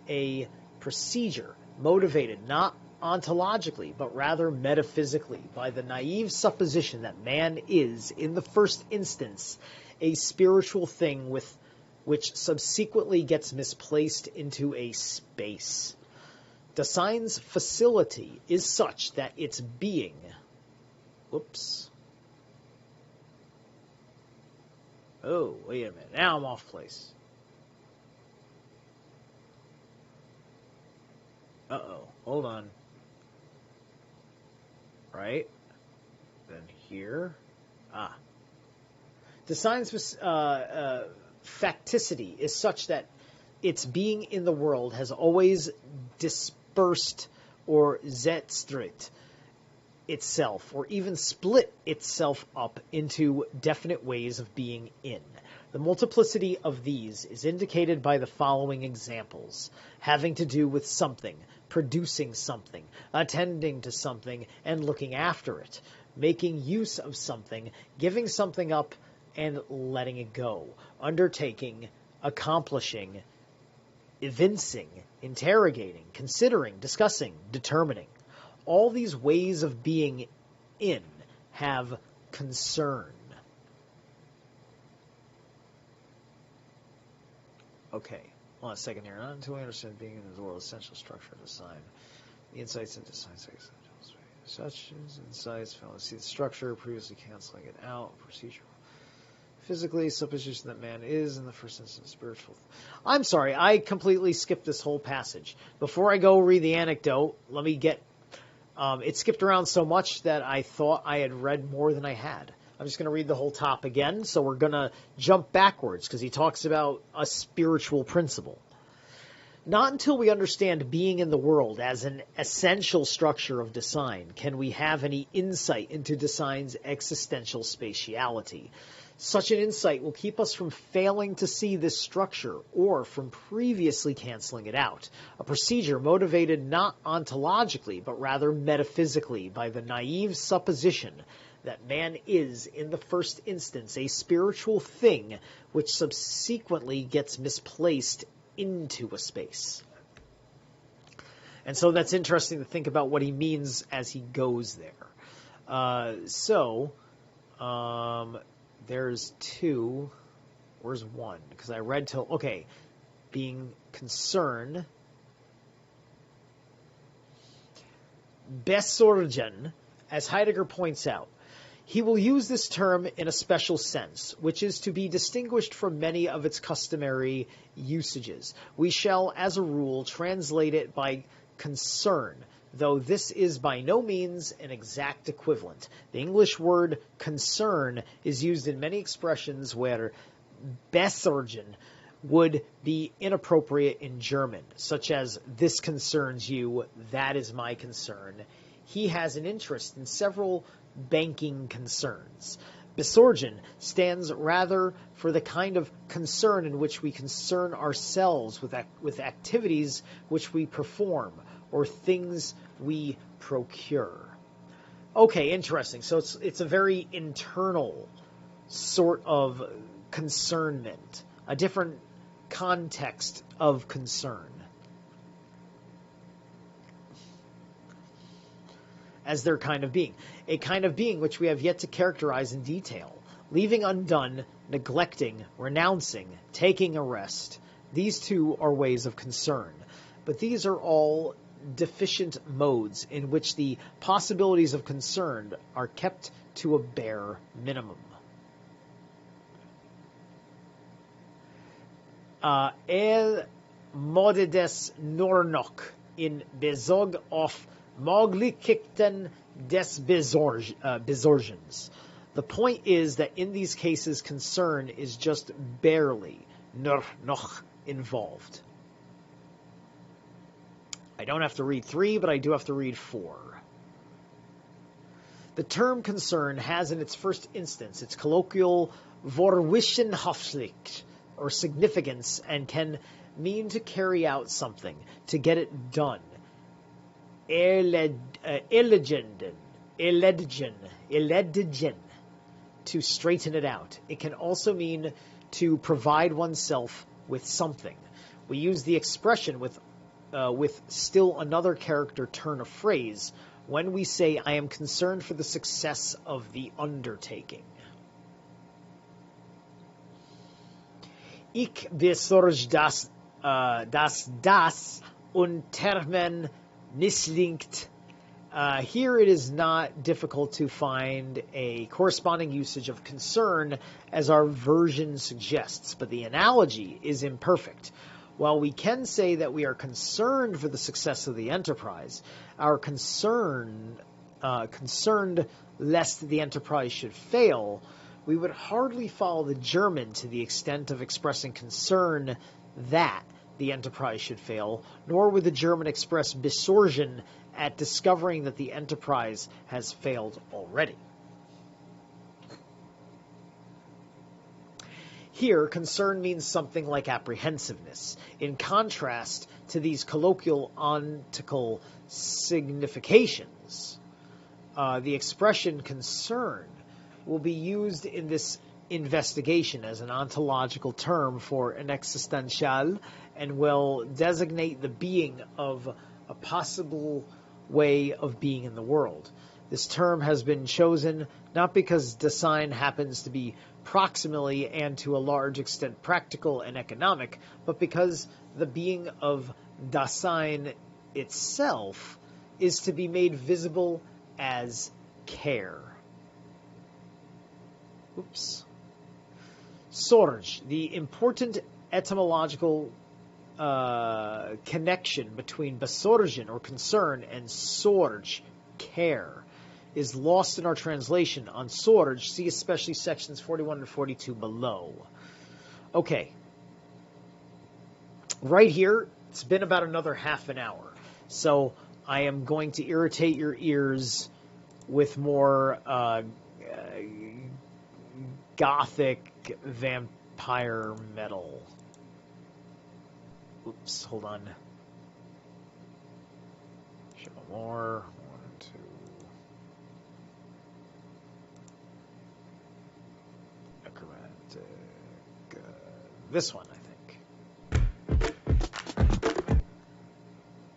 A procedure motivated not ontologically, but rather metaphysically, by the naive supposition that man is, in the first instance, a spiritual thing which subsequently gets misplaced into a space. Design's facility is such that its being... Whoops. Oh, wait a minute. Now I'm off place. Uh-oh. Hold on. Right? Then here. Design's facticity is such that its being in the world has always dispersed or zerstört itself, or even split itself up into definite ways of being in. The multiplicity of these is indicated by the following examples, having to do with something, producing something, attending to something, and looking after it, making use of something, giving something up, and letting it go, undertaking, accomplishing, evincing, interrogating, considering, discussing, determining. All these ways of being in have concern. Okay, hold on a second here. Not until we understand being in the world essential structure of design. The insights into design such as insights fail to see the structure, previously canceling it out, procedural. Physically, supposition that man is, in the first instance, spiritual. I'm sorry, I completely skipped this whole passage. Before I go read the anecdote, let me get... it skipped around so much that I thought I had read more than I had. I'm just going to read the whole top again, so we're going to jump backwards, because he talks about a spiritual principle. Not until we understand being in the world as an essential structure of design can we have any insight into design's existential spatiality. Such an insight will keep us from failing to see this structure or from previously canceling it out, a procedure motivated not ontologically but rather metaphysically by the naive supposition that man is, in the first instance, a spiritual thing which subsequently gets misplaced into a space. And so that's interesting to think about what he means as he goes there. There's two. Where's one? Because I read till... Okay. Being concerned. Besorgen, as Heidegger points out, he will use this term in a special sense, which is to be distinguished from many of its customary usages. We shall, as a rule, translate it by concern, though this is by no means an exact equivalent. The English word concern is used in many expressions where Besorgen would be inappropriate in German, such as this concerns you, that is my concern. He has an interest in several banking concerns. Besorgen stands rather for the kind of concern in which we concern ourselves with activities which we perform or things we procure. Okay, interesting. So it's a very internal sort of concernment, a different context of concern. As their kind of being. A kind of being which we have yet to characterize in detail. Leaving undone, neglecting, renouncing, taking a rest. These two are ways of concern. But these are all deficient modes in which the possibilities of concern are kept to a bare minimum. Modedes Nornok in Bezog of Moglikikten des Besorgens. The point is that in these cases, concern is just barely noch involved. I don't have to read 3, but I do have to read 4. The term concern has in its first instance its colloquial Vorwissenhaftig, or significance, and can mean to carry out something, to get it done. Eledigen, to straighten it out. It can also mean to provide oneself with something. We use the expression with still another character turn of phrase when we say, I am concerned for the success of the undertaking. Ich besorge das Unternehmen misslingt. Here it is not difficult to find a corresponding usage of concern as our version suggests, but the analogy is imperfect. While we can say that we are concerned for the success of the enterprise, our concerned lest the enterprise should fail, we would hardly follow the German to the extent of expressing concern that the enterprise should fail, nor would the German express Besorgen at discovering that the enterprise has failed already. Here, concern means something like apprehensiveness, in contrast to these colloquial ontical significations. The expression concern will be used in this investigation as an ontological term for an existential and will designate the being of a possible way of being in the world. This term has been chosen not because Dasein happens to be proximally and to a large extent practical and economic, but because the being of Dasein itself is to be made visible as care. Sorge, the important etymological connection between besorgen, or concern, and sorge, care, is lost in our translation. On sorge, see especially sections 41 and 42 below. Okay. Right here, it's been about another half an hour. So I am going to irritate your ears with more gothic vampire metal. Oops, hold on. Show more. 1, 2. Necromantic. This one, I think.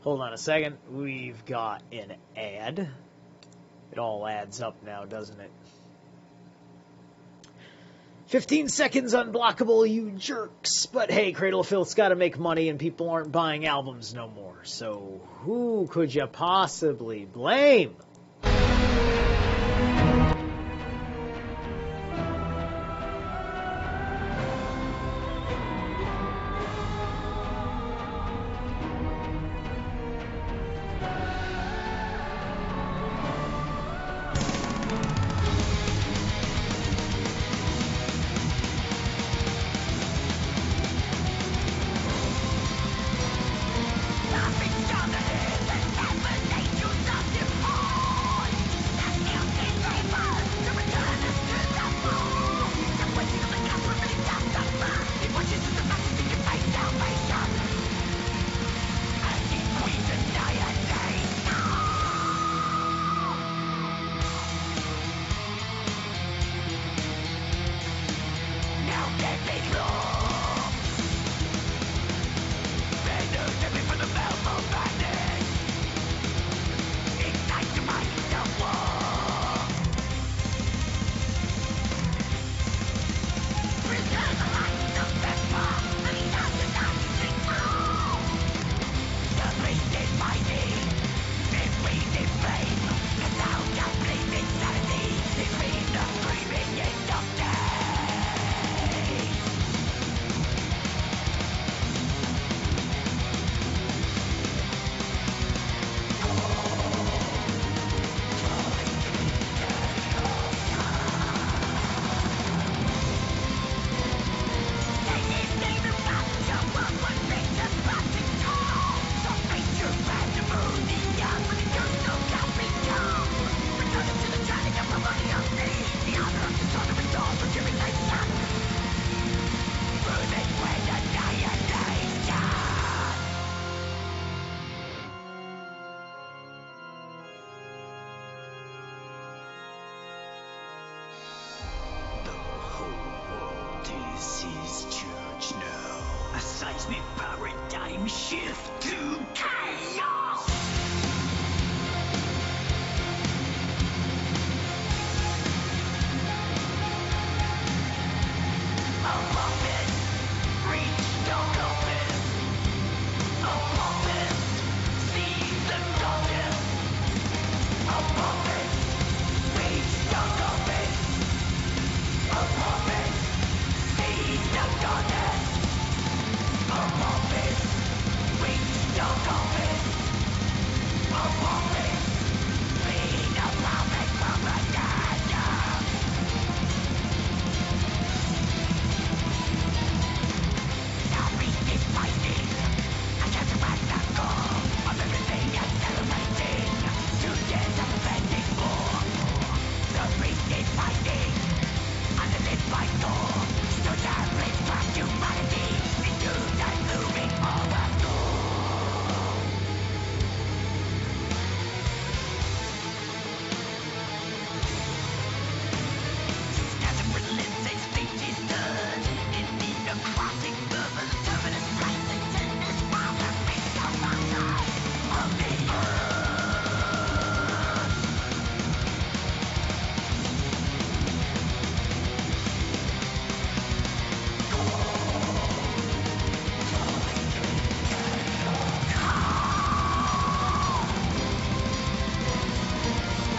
Hold on a second. We've got an ad. It all adds up now, doesn't it? 15 seconds unblockable, you jerks. But hey, Cradle of Filth's got to make money and people aren't buying albums no more. So who could you possibly blame? shift to chaos. A puppet reached a compass. A puppet sees the goddess. A puppet reached a compass. A puppet sees the goddess. A puppet reached a compass. A puppet sees the puppet propaganda. Now beast is fighting against the core of everything and celebrating 2 years of offending war. The beast is fighting under this fight door. Stood and brings back humanity into the looming overthrow. Scattered with limbs and speeches stirred in the necrotic verbal terminus crisis in this wild and bestial monster of the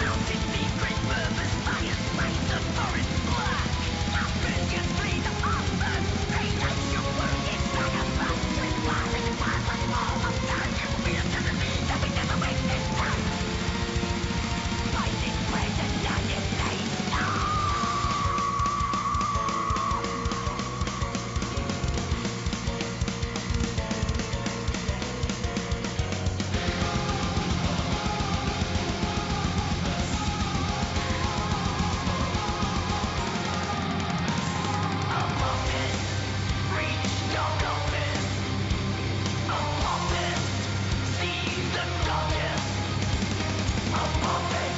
mountain secret purpose fires flames of forest black. Opinions flee the office. Pain as you work inside of us. Inspiring the violent wall of time. We're enemy that we never witnessed time. Fighting friends and United States. No! A puppet reached a compass. A puppet sees the goddess. A puppet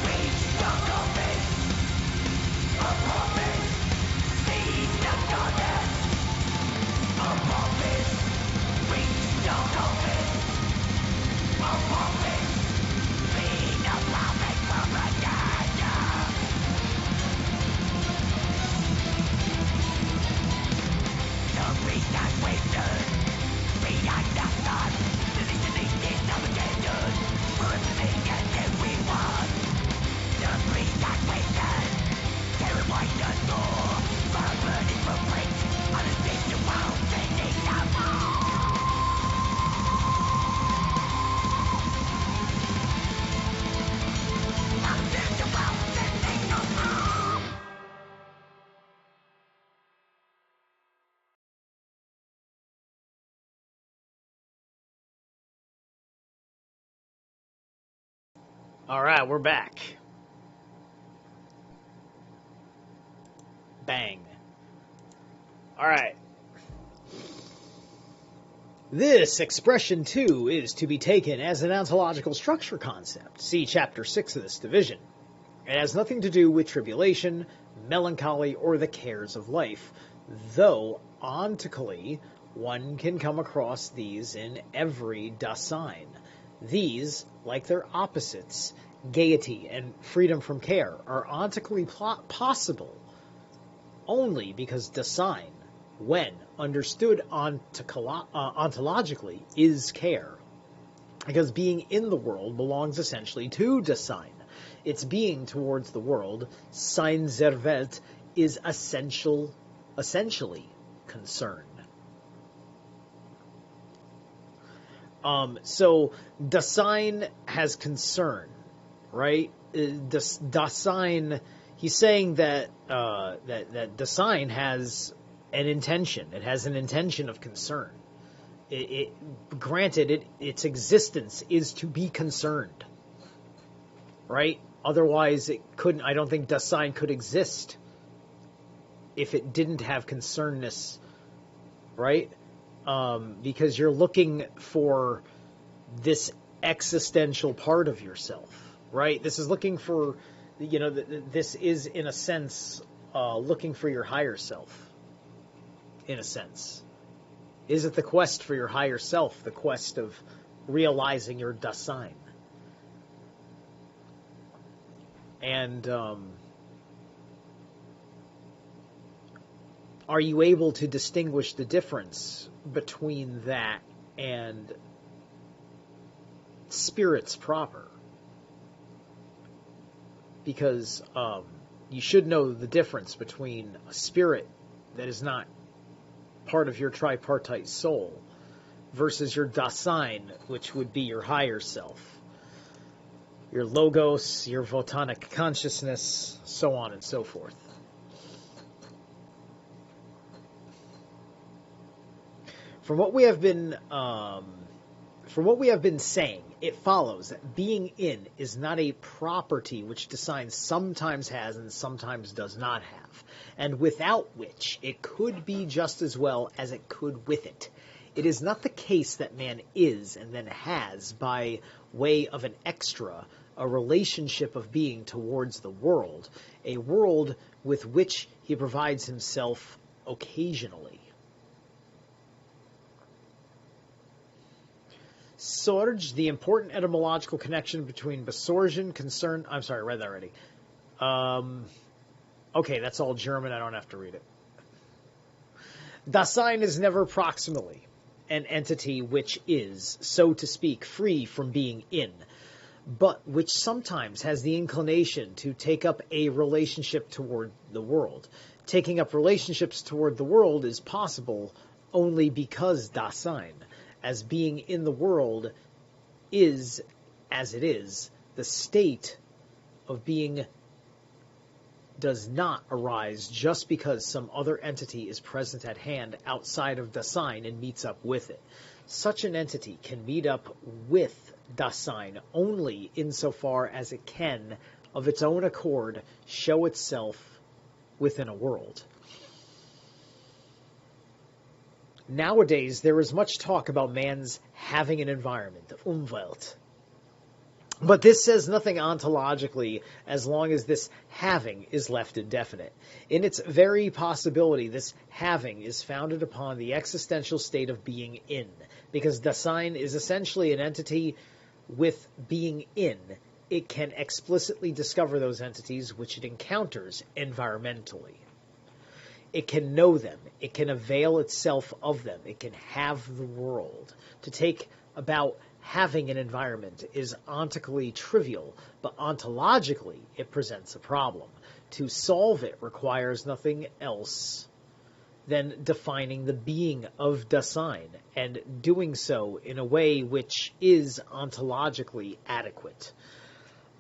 reached a compass. A puppet sees the goddess. A puppet reached a compass. A puppet sees the puppet propaganda. The beast has wasted behind the sun. The listening is navigated. We're listening and everyone. The beast has wasted. Terrified the door. For a burning footprint on a distant world sending the fall. On the world sending the fall. All right, we're back. Bang. All right. This expression, too, is to be taken as an ontological structure concept. See Chapter 6 of this division. It has nothing to do with tribulation, melancholy, or the cares of life, though ontically one can come across these in every Dasein. These, like their opposites, gaiety and freedom from care, are ontically possible only because Dasein, when understood ontologically, is care. Because being in the world belongs essentially to Dasein. Its being towards the world, Sein der Welt, is essentially concern. So Dasein has concern, right? Dasein, he's saying that that Dasein has an intention. It has an intention of concern. Granted, its existence is to be concerned, right? Otherwise, it couldn't. I don't think Dasein could exist if it didn't have concernness, right? Because you're looking for this existential part of yourself, right? This is looking for, this is in a sense looking for your higher self, in a sense. Is it the quest for your higher self, the quest of realizing your Dasein? And are you able to distinguish the difference between that and spirits proper? Because you should know the difference between a spirit that is not part of your tripartite soul versus your Dasein, which would be your higher self, your logos, your photonic consciousness, so on and so forth. From what we have been saying, it follows that being in is not a property which Dasein sometimes has and sometimes does not have, and without which it could be just as well as it could with it. It is not the case that man is and then has, by way of an extra, a relationship of being towards the world, a world with which he provides himself occasionally. Sorge, the important etymological connection between besorgen, concern... I'm sorry, I read that already. Okay, that's all German. I don't have to read it. Dasein is never proximally an entity which is, so to speak, free from being in, but which sometimes has the inclination to take up a relationship toward the world. Taking up relationships toward the world is possible only because Dasein, as being in the world, is, as it is, the state of being does not arise just because some other entity is present at hand outside of Dasein and meets up with it. Such an entity can meet up with Dasein only insofar as it can, of its own accord, show itself within a world. Nowadays, there is much talk about man's having an environment, the Umwelt. But this says nothing ontologically as long as this having is left indefinite. In its very possibility, this having is founded upon the existential state of being in, because Dasein is essentially an entity with being in. It can explicitly discover those entities which it encounters environmentally. It can know them. It can avail itself of them. It can have the world. To take about having an environment is ontically trivial, but ontologically it presents a problem. To solve it requires nothing else than defining the being of Dasein, and doing so in a way which is ontologically adequate.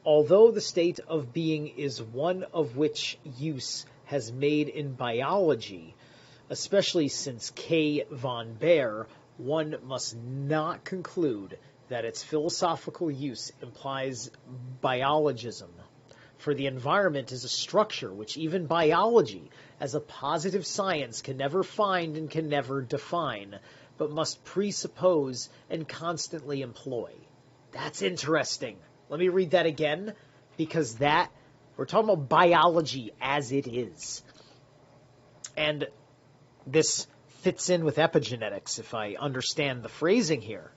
Although the state of being is one of which use has made in biology, especially since K. von Baer, one must not conclude that its philosophical use implies biologism, for the environment is a structure which even biology, as a positive science, can never find and can never define, but must presuppose and constantly employ. That's interesting. Let me read that again, because we're talking about biology as it is. And this fits in with epigenetics, if I understand the phrasing here.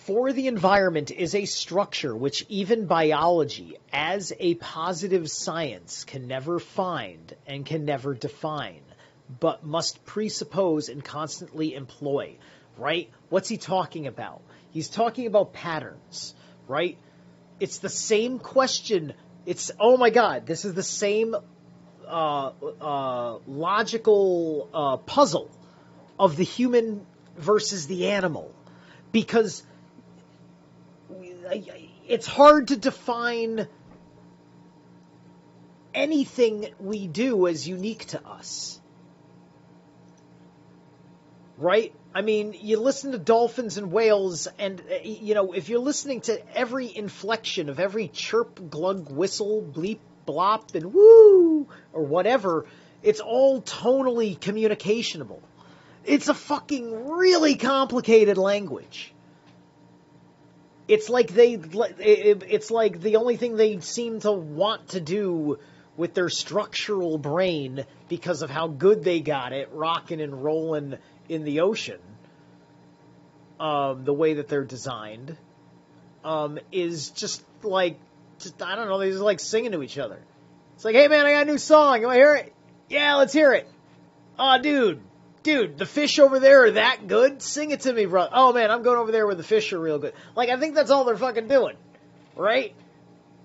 For the environment is a structure which even biology, as a positive science, can never find and can never define, but must presuppose and constantly employ, right? What's he talking about? He's talking about patterns, right? It's the same question. It's, oh my God, this is the same logical puzzle of the human versus the animal, because it's hard to define anything we do as unique to us, right? I mean, you listen to dolphins and whales, and, if you're listening to every inflection of every chirp, glug, whistle, bleep, blop, and woo, or whatever, it's all tonally communicationable. It's a fucking really complicated language. It's like the only thing they seem to want to do with their structural brain, because of how good they got it, rocking and rolling in the ocean, the way that they're designed, is just like, I don't know, they're just like singing to each other. It's like, hey man, I got a new song. You want to hear it? Yeah, let's hear it. Oh, dude, the fish over there are that good? Sing it to me, bro. Oh man, I'm going over there where the fish are real good. Like, I think that's all they're fucking doing, right?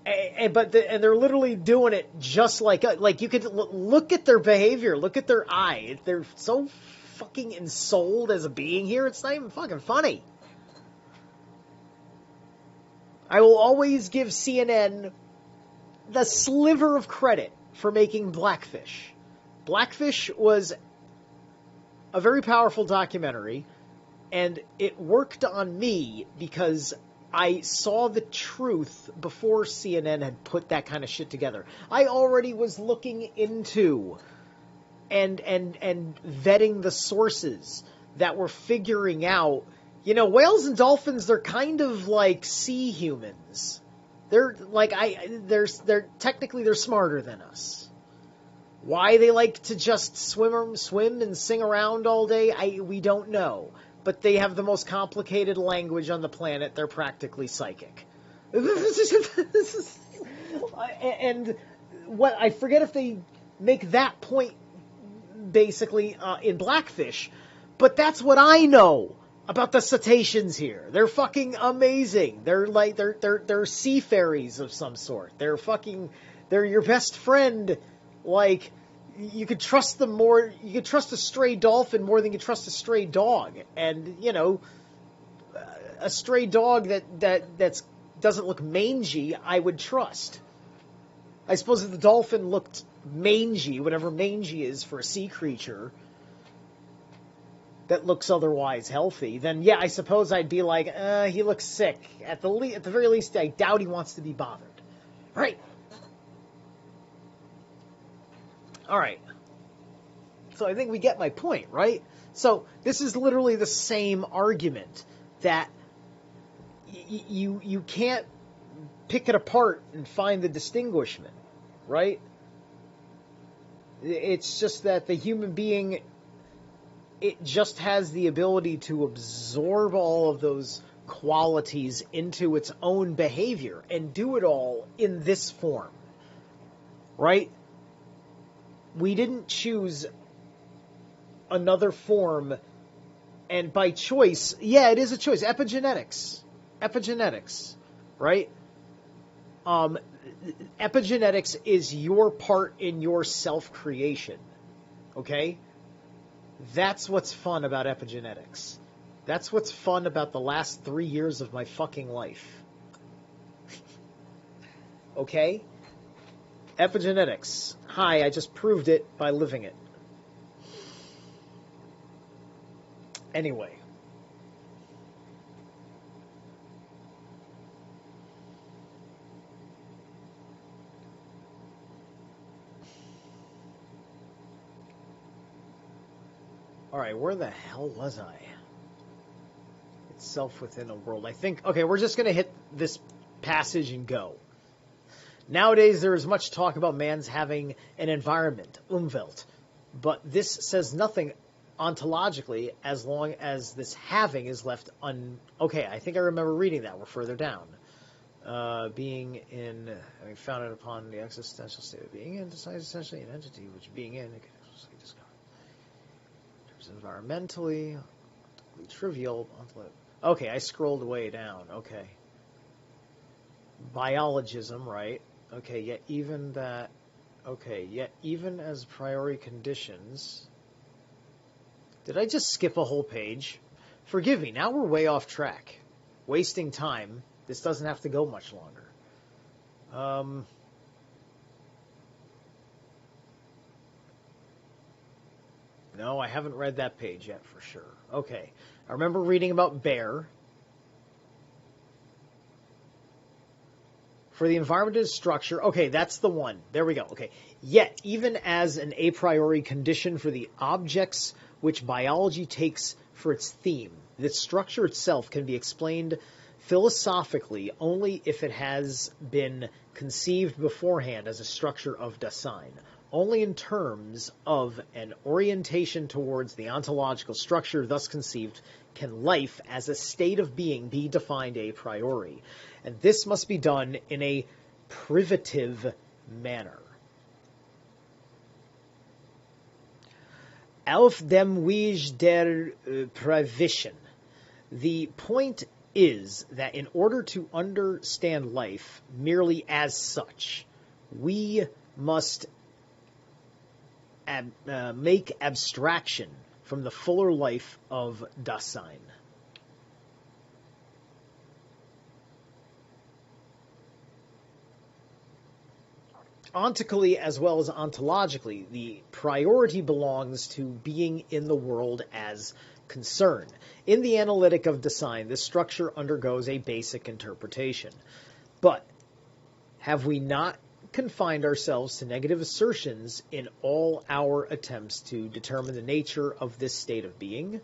And they're literally doing it just like you could look at their behavior, look at their eye. They're so fucking ensouled as a being here. It's not even fucking funny. I will always give CNN the sliver of credit for making Blackfish. Blackfish was a very powerful documentary, and it worked on me because I saw the truth before CNN had put that kind of shit together. I already was looking into and vetting the sources that were figuring out, whales and dolphins, they're kind of like sea humans. They're like, they're technically smarter than us. Why they like to just swim and sing around all day, we don't know. But they have the most complicated language on the planet. They're practically psychic. And what I forget if they make that point basically in Blackfish, but that's what I know about the cetaceans here. They're fucking amazing. They're like they're sea fairies of some sort. They're your best friend. Like, you could trust them more. You could trust a stray dolphin more than you trust a stray dog. And a stray dog that doesn't look mangy, I would trust. I suppose if the dolphin looked mangy, whatever mangy is for a sea creature that looks otherwise healthy, then yeah, I suppose I'd be like, he looks sick. At the very least, I doubt he wants to be bothered. Right. All right. So I think we get my point, right? So this is literally the same argument that you can't pick it apart and find the distinguishment, right? It's just that the human being, it just has the ability to absorb all of those qualities into its own behavior and do it all in this form, right? We didn't choose another form, and by choice, yeah, it is a choice. Epigenetics, right? Epigenetics is your part in your self-creation, okay? That's what's fun about epigenetics. That's what's fun about the last 3 years of my fucking life. Okay? Epigenetics. Hi, I just proved it by living it. Anyway. Alright, where the hell was I? Itself within a world. I think, okay, we're just going to hit this passage and go. Nowadays, there is much talk about man's having an environment, Umwelt, but this says nothing ontologically as long as this having is left Okay, I think I remember reading that. We're further down. Being in, having founded upon the existential state of being in, decides essentially an entity which being in, it can explicitly discover. In terms of environmentally, trivial. Okay, I scrolled way down. Okay. Biologism, right? Okay, yet even as priori conditions. Did I just skip a whole page? Forgive me, now we're way off track. Wasting time. This doesn't have to go much longer. No, I haven't read that page yet for sure. Okay. I remember reading about bear. For the environment as structure. Okay, that's the one. There we go. Okay. Yet, even as an a priori condition for the objects which biology takes for its theme, the structure itself can be explained philosophically only if it has been conceived beforehand as a structure of Dasein. only in terms of an orientation towards the ontological structure thus conceived can life as a state of being be defined a priori. And this must be done in a privative manner. Auf dem Weg der Privition. The point is that in order to understand life merely as such, we must make abstraction from the fuller life of Dasein. Ontically as well as ontologically, the priority belongs to being in the world as concern. In the analytic of Dasein, this structure undergoes a basic interpretation. But have we not confined ourselves to negative assertions in all our attempts to determine the nature of this state of being?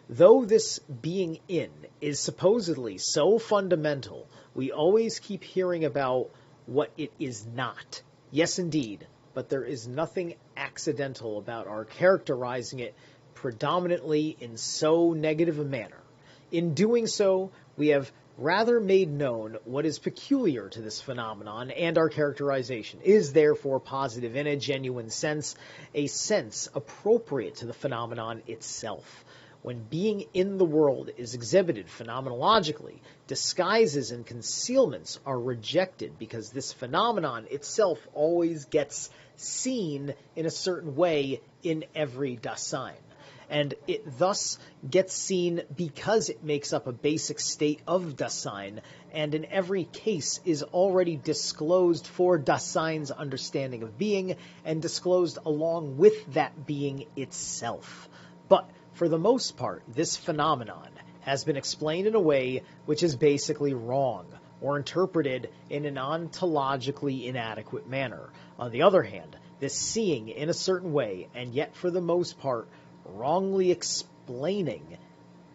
Though this being in is supposedly so fundamental, we always keep hearing about what it is not. Yes, indeed, but there is nothing accidental about our characterizing it predominantly in so negative a manner. In doing so, we have rather made known what is peculiar to this phenomenon, and our characterization is therefore positive in a genuine sense, a sense appropriate to the phenomenon itself. When being in the world is exhibited phenomenologically, disguises and concealments are rejected because this phenomenon itself always gets seen in a certain way in every Dasein. And it thus gets seen because it makes up a basic state of Dasein, and in every case is already disclosed for Dasein's understanding of being, and disclosed along with that being itself. But for the most part, this phenomenon has been explained in a way which is basically wrong, or interpreted in an ontologically inadequate manner. On the other hand, this seeing in a certain way, and yet for the most part wrongly explaining,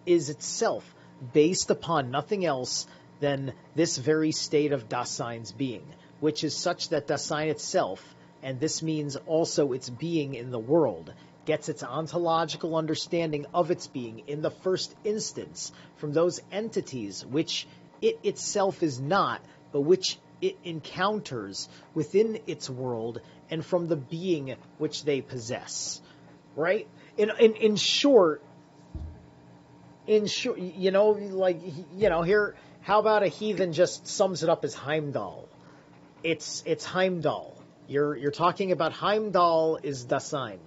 is itself based upon nothing else than this very state of Dasein's being, which is such that Dasein itself, and this means also its being in the world, gets its ontological understanding of its being in the first instance from those entities which it itself is not, but which it encounters within its world, and from the being which they possess. Right? In short, you know, like, you know, here, how about a heathen just sums it up as Heimdall? It's Heimdall. You're talking about Heimdall is Dasein.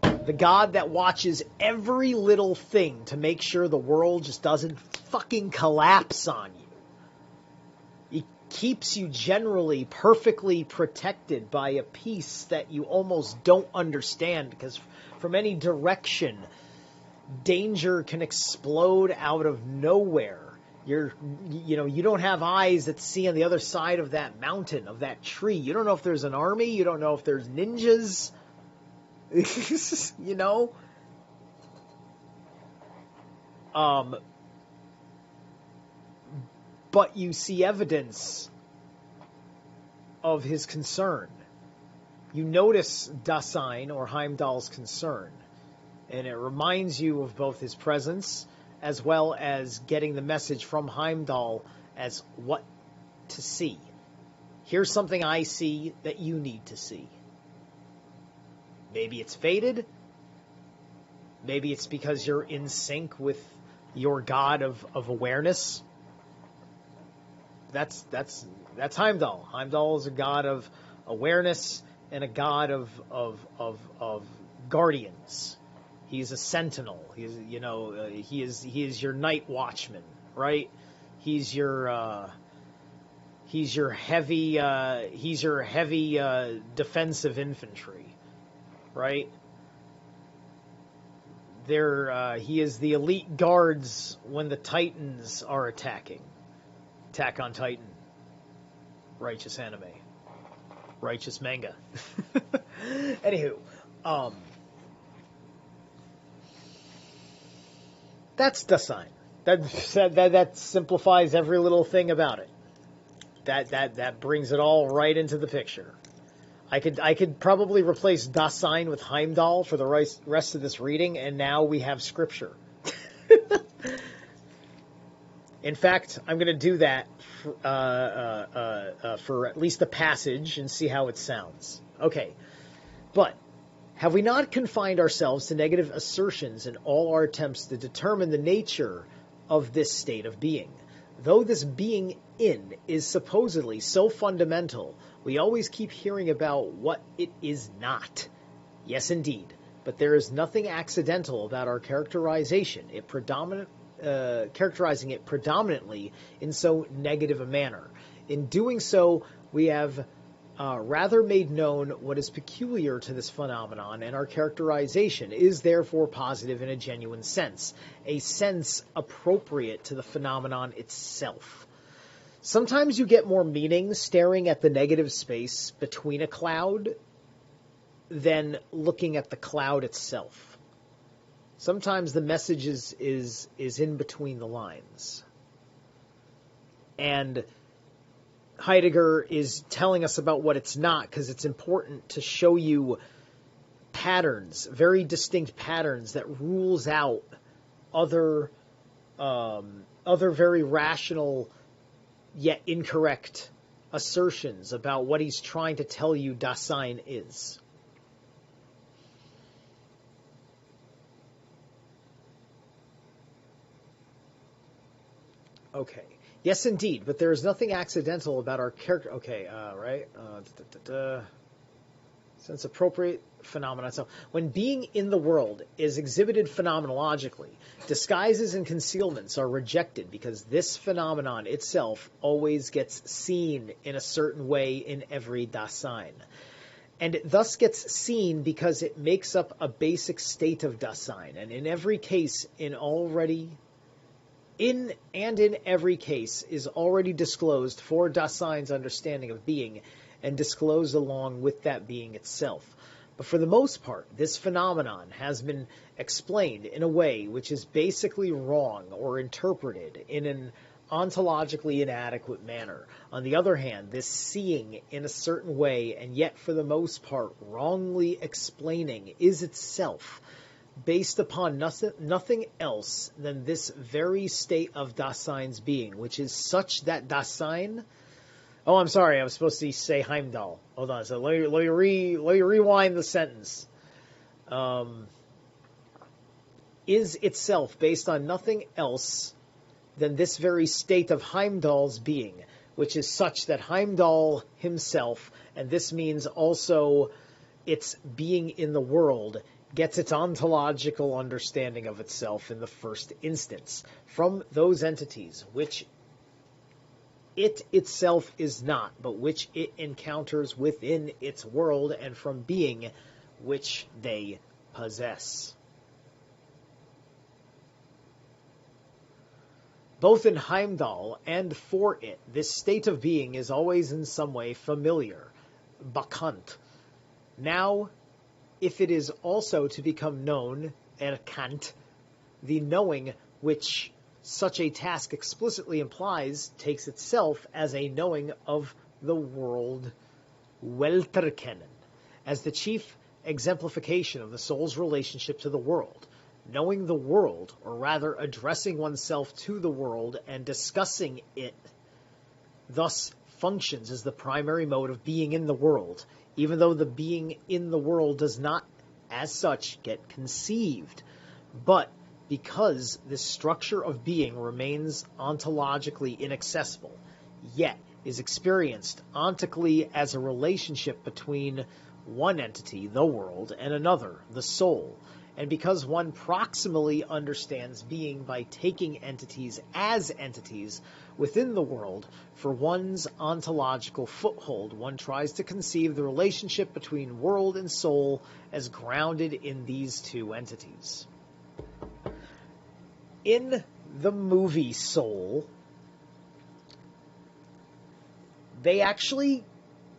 The god that watches every little thing to make sure the world just doesn't fucking collapse on you. He keeps you generally perfectly protected by a peace that you almost don't understand, because from any direction, danger can explode out of nowhere. You don't have eyes that see on the other side of that mountain, of that tree. You don't know if there's an army. You don't know if there's ninjas. You know? But you see evidence of his concern. You notice Dasein, or Heimdall's concern, and it reminds you of both his presence as well as getting the message from Heimdall as what to see. Here's something I see that you need to see. Maybe it's faded. Maybe it's because you're in sync with your god of awareness. That's Heimdall. Heimdall is a god of awareness and a god of guardians. He's a sentinel. He is your night watchman, right? He's your heavy defensive infantry. Right? He is the elite guards when the Titans are attacking. Attack on Titan. Righteous anime. Righteous manga. Anywho, that's Dasein. That simplifies every little thing about it. that brings it all right into the picture. I could probably replace Dasein with Heimdall for the rest of this reading, and now we have scripture. In fact, I'm going to do that for at least a passage and see how it sounds. Okay, but have we not confined ourselves to negative assertions in all our attempts to determine the nature of this state of being? Though this being in is supposedly so fundamental, we always keep hearing about what it is not. Yes, indeed, but there is nothing accidental about our characterizing it predominantly in so negative a manner. In doing so, we have rather made known what is peculiar to this phenomenon, and our characterization is therefore positive in a genuine sense, a sense appropriate to the phenomenon itself. Sometimes you get more meaning staring at the negative space between a cloud than looking at the cloud itself. Sometimes the message is in between the lines. And Heidegger is telling us about what it's not, because it's important to show you patterns, very distinct patterns that rules out other very rational yet incorrect assertions about what he's trying to tell you Dasein is. Okay. Yes, indeed, but there is nothing accidental about our character. Okay, right. Sense appropriate phenomena. So, when being in the world is exhibited phenomenologically, disguises and concealments are rejected because this phenomenon itself always gets seen in a certain way in every Dasein. And it thus gets seen because it makes up a basic state of Dasein, and in every case in every case is already disclosed for Dasein's understanding of being, and disclosed along with that being itself. But for the most part, this phenomenon has been explained in a way which is basically wrong or interpreted in an ontologically inadequate manner. On the other hand, this seeing in a certain way, and yet for the most part wrongly explaining, is itself based upon nothing else than this very state of Dasein's being, which is such that Dasein... Oh, I'm sorry, I was supposed to say Heimdall. Hold on, so let me rewind the sentence. Is itself based on nothing else than this very state of Heimdall's being, which is such that Heimdall himself, and this means also its being in the world, gets its ontological understanding of itself in the first instance from those entities which it itself is not, but which it encounters within its world, and from being which they possess. Both in Heimdall and for it, this state of being is always in some way familiar, bekannt. Now, if it is also to become known, erkannt, the knowing which such a task explicitly implies takes itself as a knowing of the world, Welterkennen, as the chief exemplification of the soul's relationship to the world. Knowing the world, or rather addressing oneself to the world and discussing it, thus functions as the primary mode of being in the world, even though the being in the world does not, as such, get conceived. But because this structure of being remains ontologically inaccessible, yet is experienced ontically as a relationship between one entity, the world, and another, the soul, and because one proximally understands being by taking entities as entities within the world for one's ontological foothold, one tries to conceive the relationship between world and soul as grounded in these two entities. In the movie Soul, they actually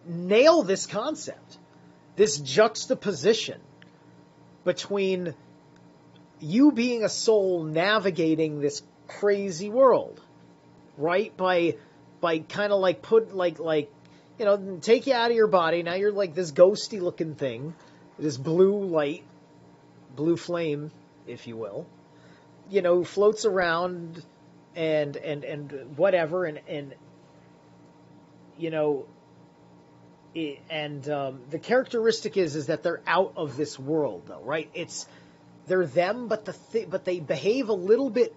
nail this concept, this juxtaposition between you being a soul navigating this crazy world, right? By by kind of like take you out of your body. Now you're like this ghosty looking thing, this blue light, blue flame, if you will, floats around and whatever. And the characteristic is that they're out of this world though, right? They're them, but but they behave a little bit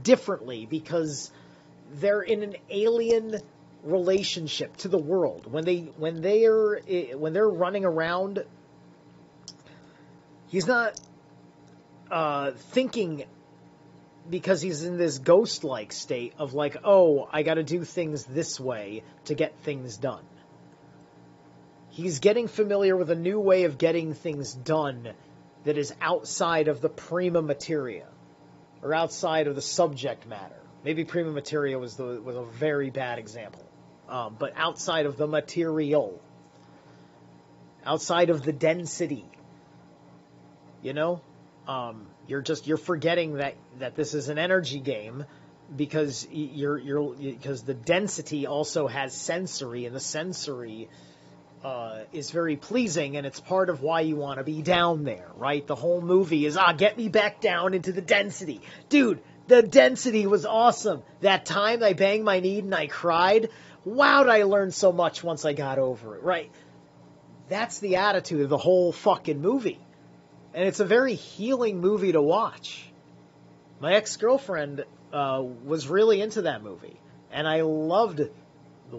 differently because they're in an alien relationship to the world. When they're running around, he's not thinking, because he's in this ghost-like state of like, oh, I got to do things this way to get things done. He's getting familiar with a new way of getting things done that is outside of the prima materia, or outside of the subject matter. Maybe prima materia was a very bad example, but outside of the material, outside of the density. You're forgetting that this is an energy game, because because the density also has sensory, and the sensory is very pleasing, and it's part of why you want to be down there, right? The whole movie is, get me back down into the density. Dude, the density was awesome. That time I banged my knee and I cried. Wow, did I learn so much once I got over it, right? That's the attitude of the whole fucking movie. And it's a very healing movie to watch. My ex-girlfriend was really into that movie, and I loved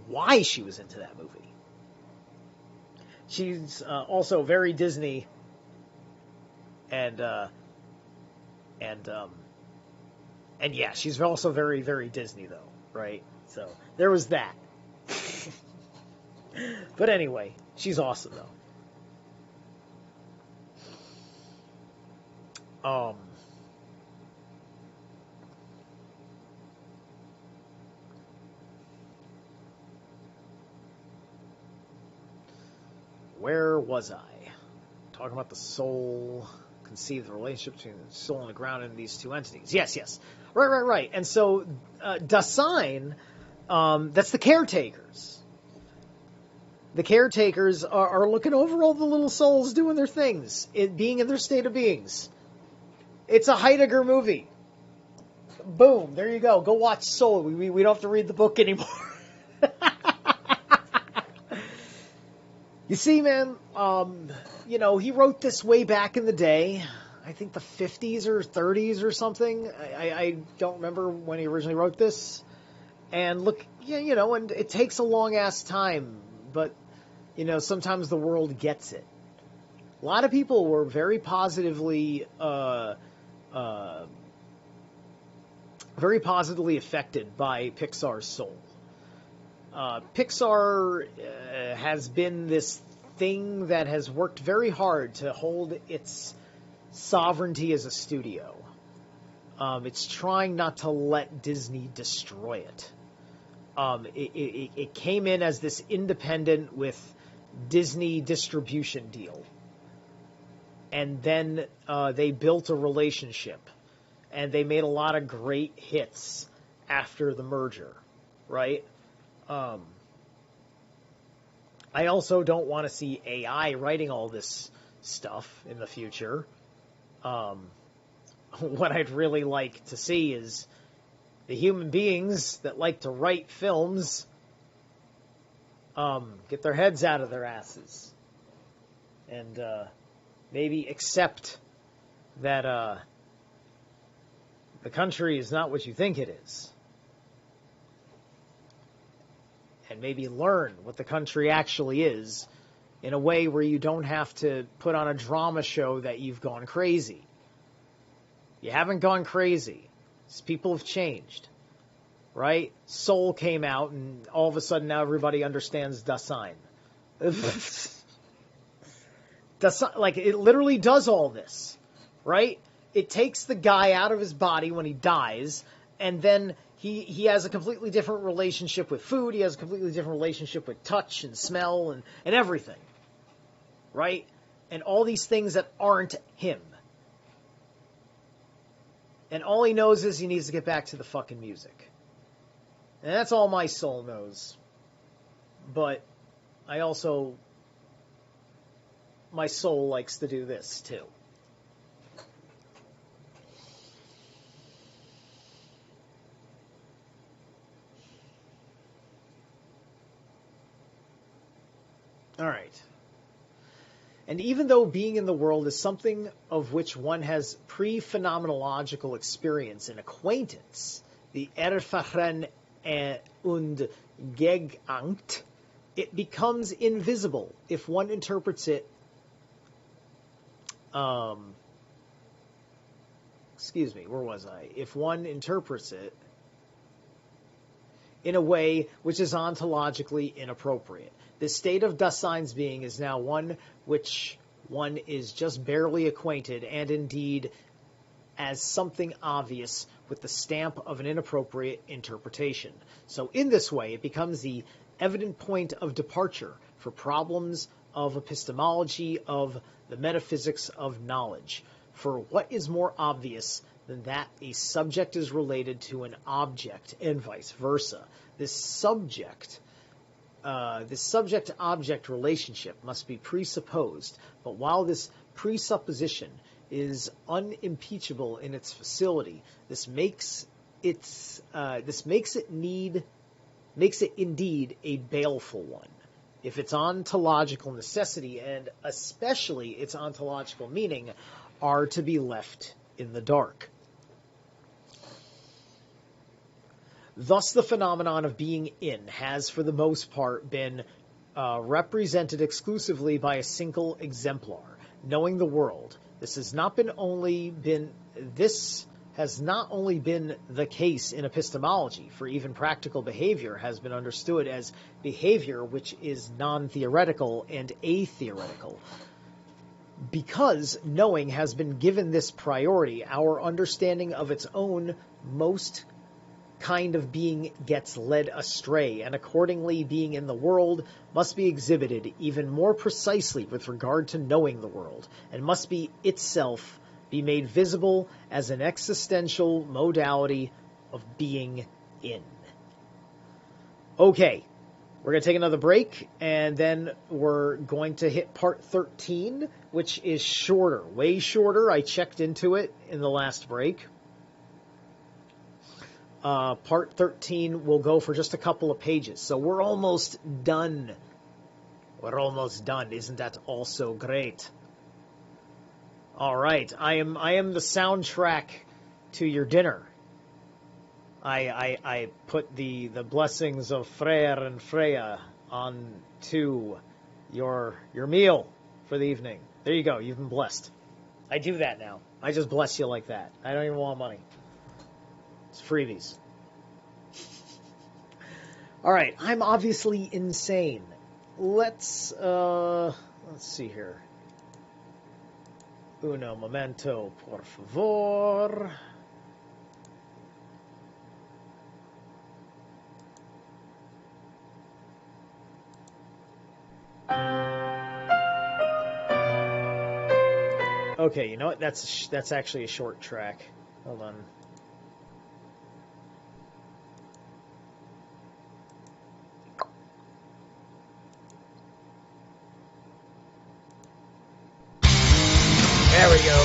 why she was into that movie. She's also very Disney, and yeah, she's also very, very Disney though, right? So there was that. But anyway, she's awesome though. Where was I? Talking about the soul, conceive the relationship between the soul and the ground and these two entities. Yes. Right. And so, Dasein, that's the caretakers. The caretakers are looking over all the little souls doing their things, being in their state of beings. It's a Heidegger movie. Boom, there you go. Go watch Soul. We don't have to read the book anymore. You see, man, he wrote this way back in the day. I think the 50s or 30s or something. I don't remember when he originally wrote this. And look, and it takes a long-ass time, but, sometimes the world gets it. A lot of people were very positively affected by Pixar's Soul. Pixar has been this thing that has worked very hard to hold its sovereignty as a studio. It's trying not to let Disney destroy it. It came in as this independent with Disney distribution deal. And then they built a relationship. And they made a lot of great hits after the merger, right? I also don't want to see AI writing all this stuff in the future. What I'd really like to see is the human beings that like to write films get their heads out of their asses and maybe accept that the country is not what you think it is. And maybe learn what the country actually is in a way where you don't have to put on a drama show that you've gone crazy. You haven't gone crazy. People have changed, right? Soul came out, and all of a sudden now everybody understands Dasein. Like, it literally does all this, right? It takes the guy out of his body when he dies, and then he has a completely different relationship with food. He has a completely different relationship with touch and smell and everything, right? And all these things that aren't him. And all he knows is he needs to get back to the fucking music. And that's all my soul knows. But I also, my soul likes to do this too. All right. And even though being in the world is something of which one has pre-phenomenological experience and acquaintance, the Erfahren und Gegangt, it becomes invisible if one interprets it If one interprets it in a way which is ontologically inappropriate. This state of Dasein's being is now one which one is just barely acquainted, and indeed as something obvious with the stamp of an inappropriate interpretation. So in this way, it becomes the evident point of departure for problems of epistemology, of the metaphysics of knowledge. For what is more obvious than that a subject is related to an object, and vice versa? This subject-object relationship must be presupposed, but while this presupposition is unimpeachable in its facility, this makes it indeed a baleful one. If its ontological necessity, and especially its ontological meaning, are to be left in the dark. Thus the phenomenon of being in has, for the most part, been represented exclusively by a single exemplar, knowing the world. This has not only been the case in epistemology, for even practical behavior has been understood as behavior which is non-theoretical and atheoretical. Because knowing has been given this priority, our understanding of its own most kind of being gets led astray, and accordingly being in the world must be exhibited even more precisely with regard to knowing the world, and must be itself be made visible as an existential modality of being in. Okay, we're going to take another break, and then we're going to hit part 13, which is shorter, way shorter. I checked into it in the last break. Part 13 will go for just a couple of pages. So we're almost done. We're almost done. Isn't that also great? All right. I am the soundtrack to your dinner. I put the blessings of Freyr and Freya on to your meal for the evening. There you go. You've been blessed. I do that now. I just bless you like that. I don't even want money. It's freebies. All right, I'm obviously insane. Let's see here. Uno momento, por favor. Okay, you know what? That's actually a short track. Hold on. There we go.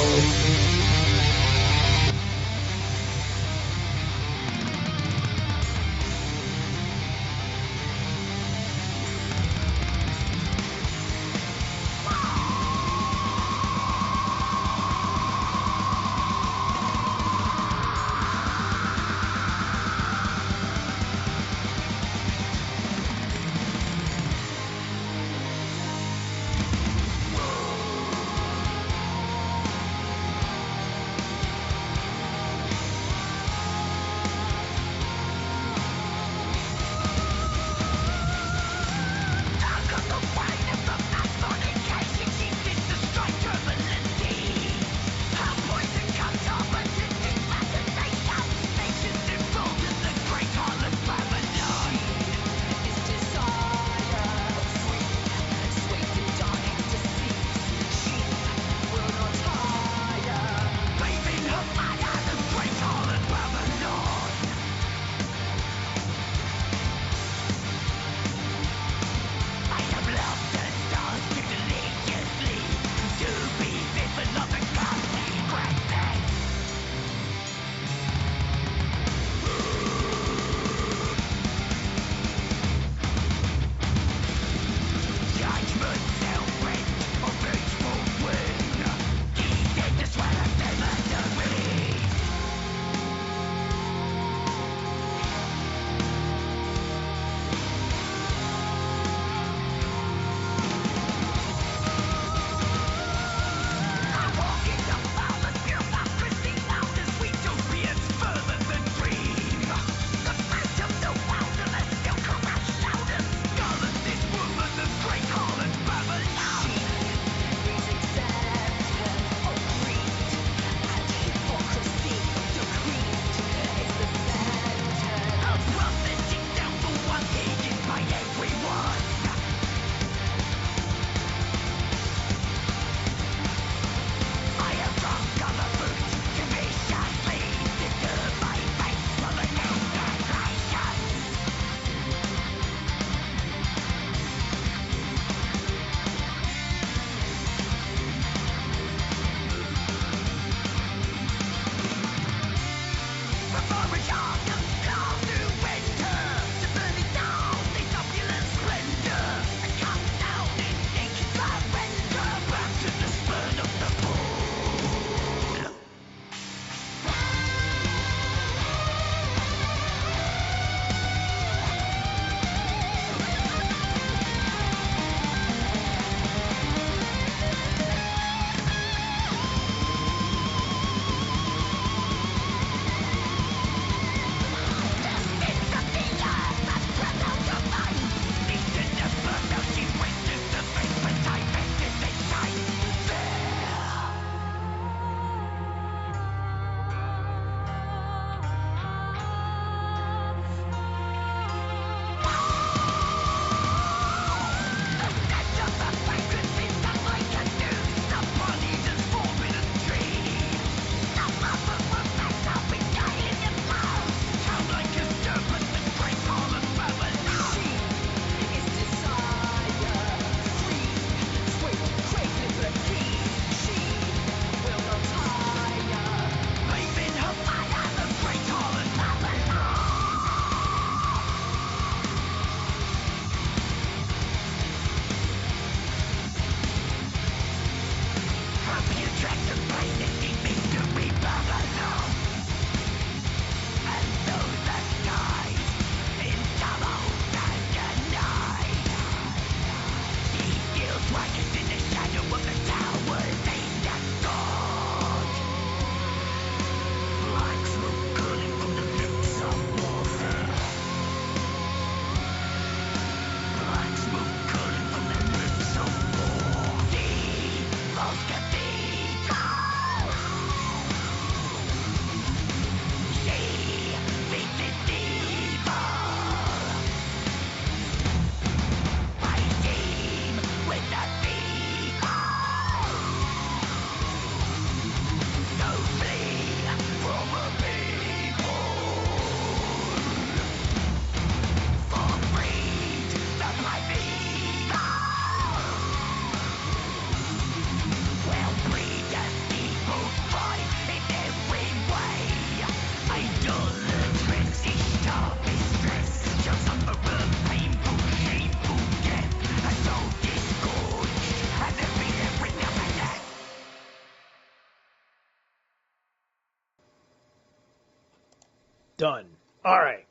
Done. All right.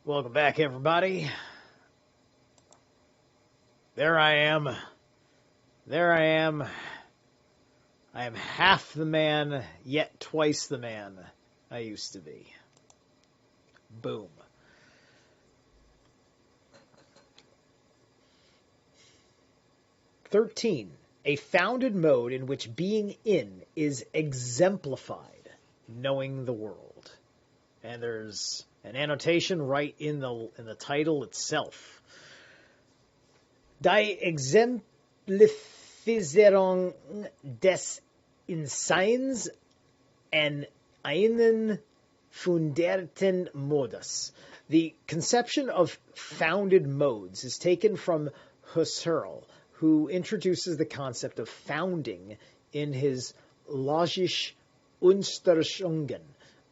Welcome back, everybody. There I am. There I am. I am half the man, yet twice the man I used to be. Boom. "13. A founded mode in which being in is exemplified, knowing the world." And there's an annotation right in the title itself. Die Exemplifizierung des Inseins en einen fundierten Modus. The conception of founded modes is taken from Husserl, who introduces the concept of founding in his Logische Untersuchungen,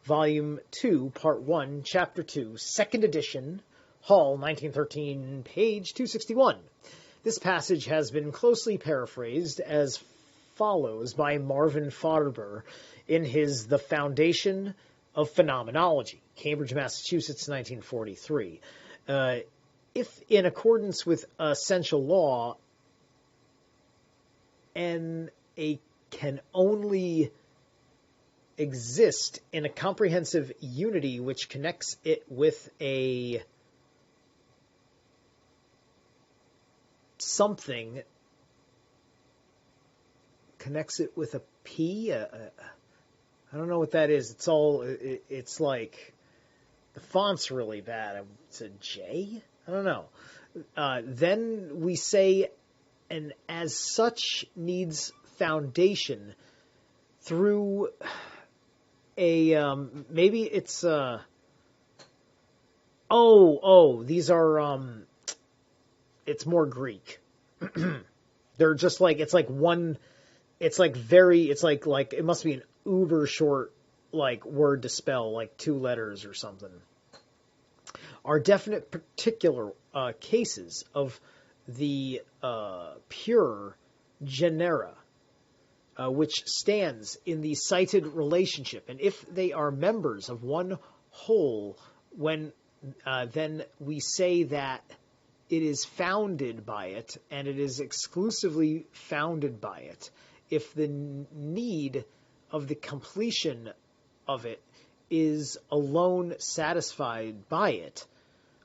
Volume 2, Part 1, Chapter 2, Second Edition, Hall, 1913, page 261. This passage has been closely paraphrased as follows by Marvin Farber in his The Foundation of Phenomenology, Cambridge, Massachusetts, 1943. If in accordance with essential law, NA can only exist in a comprehensive unity which connects it with a something, connects it with a P. I don't know what that is. It's like the font's really bad. It's a J? I don't know. Then we say, and as such needs foundation through a maybe it's these are it's more Greek. They're just like, it's like one, it's like it must be an uber short like word to spell, like 2 letters or something. Are definite particular cases of the pure genera, which stands in the cited relationship, and if they are members of one whole, when then we say that it is founded by it, and it is exclusively founded by it, if the need of the completion of it is alone satisfied by it.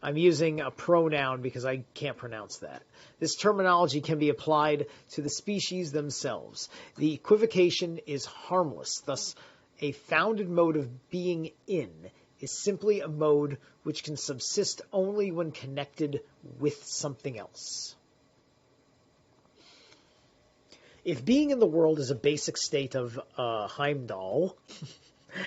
I'm using a pronoun because I can't pronounce that. This terminology can be applied to the species themselves. The equivocation is harmless. Thus, a founded mode of being in is simply a mode which can subsist only when connected with something else. If being in the world is a basic state of Heimdall,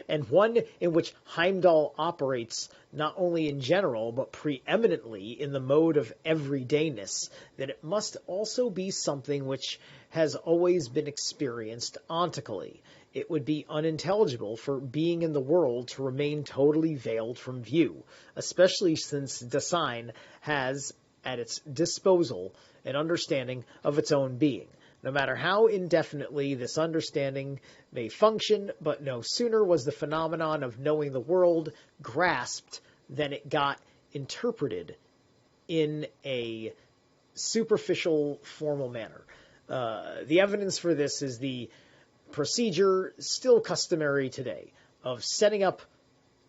and one in which Heimdall operates not only in general, but preeminently in the mode of everydayness, then it must also be something which has always been experienced ontically. It would be unintelligible for being in the world to remain totally veiled from view, especially since Dasein has at its disposal an understanding of its own being, no matter how indefinitely this understanding may function. But no sooner was the phenomenon of knowing the world grasped than it got interpreted in a superficial, formal manner. The evidence for this is the procedure, still customary today, of setting up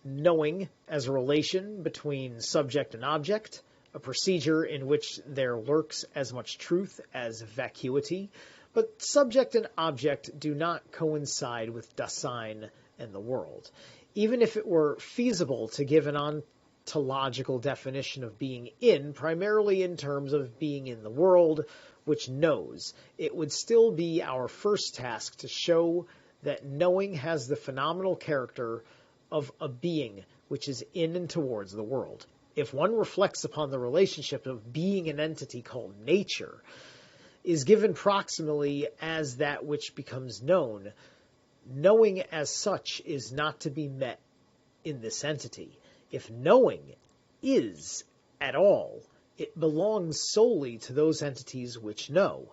knowing as a relation between subject and object, a procedure in which there lurks as much truth as vacuity. But subject and object do not coincide with Dasein and the world. Even if it were feasible to give an ontological definition of being in, primarily in terms of being in the world, which knows, it would still be our first task to show that knowing has the phenomenal character of a being which is in and towards the world. If one reflects upon the relationship of being an entity called nature, is given proximally as that which becomes known, knowing as such is not to be met in this entity. If knowing is at all, it belongs solely to those entities which know.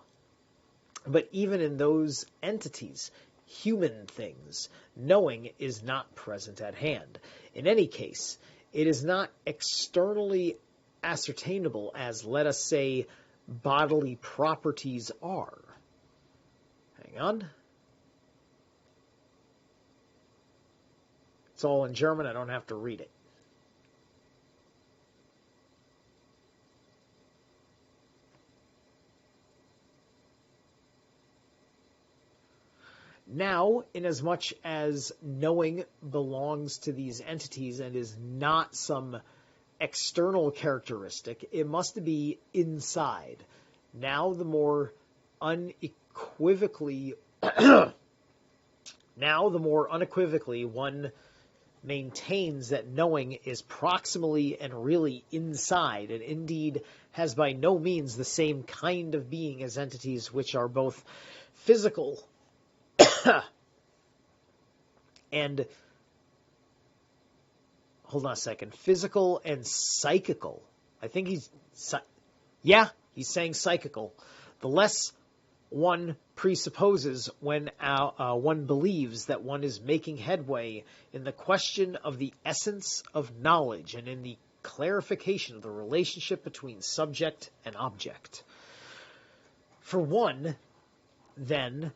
But even in those entities, human things, knowing is not present at hand. In any case, it is not externally ascertainable as, let us say, bodily properties are. Hang on. It's all in German. I don't have to read it. Now, inasmuch as knowing belongs to these entities and is not some external characteristic, it must be inside. Now the more unequivocally one maintains that knowing is proximally and really inside, and indeed has by no means the same kind of being as entities which are both physical and physical and psychical. I think he's saying psychical. The less one presupposes when one believes that one is making headway in the question of the essence of knowledge and in the clarification of the relationship between subject and object. For one, then,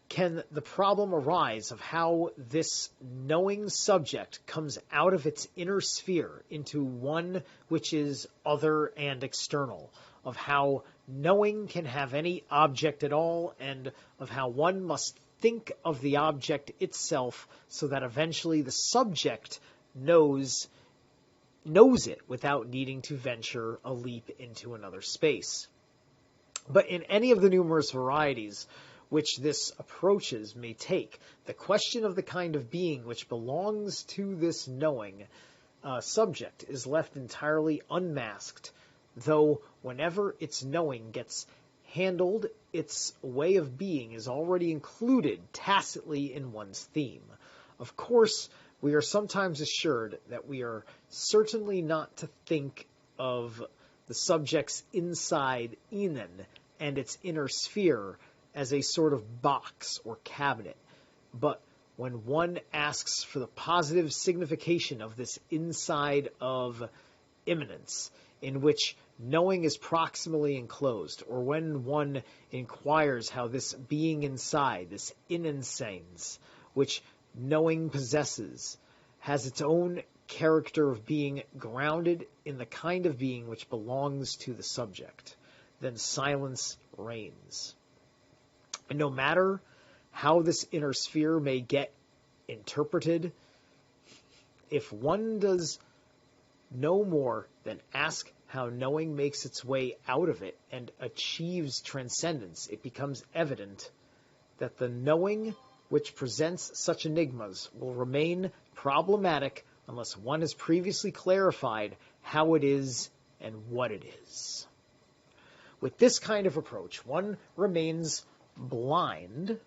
can the problem arise of how this knowing subject comes out of its inner sphere into one which is other and external, of how knowing can have any object at all, and of how one must think of the object itself so that eventually the subject knows it without needing to venture a leap into another space. But in any of the numerous varieties which this approaches may take, the question of the kind of being which belongs to this knowing subject is left entirely unmasked, though whenever its knowing gets handled, its way of being is already included tacitly in one's theme. Of course, we are sometimes assured that we are certainly not to think of the subject's inside Ihnen and its inner sphere as a sort of box or cabinet. But when one asks for the positive signification of this inside of immanence, in which knowing is proximally enclosed, or when one inquires how this being inside, this Innenseins, which knowing possesses, has its own character of being grounded in the kind of being which belongs to the subject, then silence reigns. And no matter how this inner sphere may get interpreted, if one does no more than ask how knowing makes its way out of it and achieves transcendence, it becomes evident that the knowing which presents such enigmas will remain problematic unless one has previously clarified how it is and what it is. With this kind of approach, one remains blind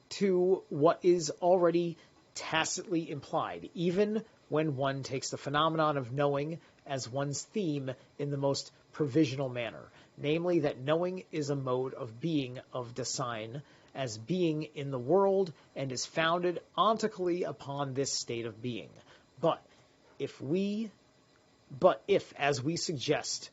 to what is already tacitly implied, even when one takes the phenomenon of knowing as one's theme in the most provisional manner, namely that knowing is a mode of being of design, as being in the world, and is founded ontically upon this state of being. But if, as we suggest,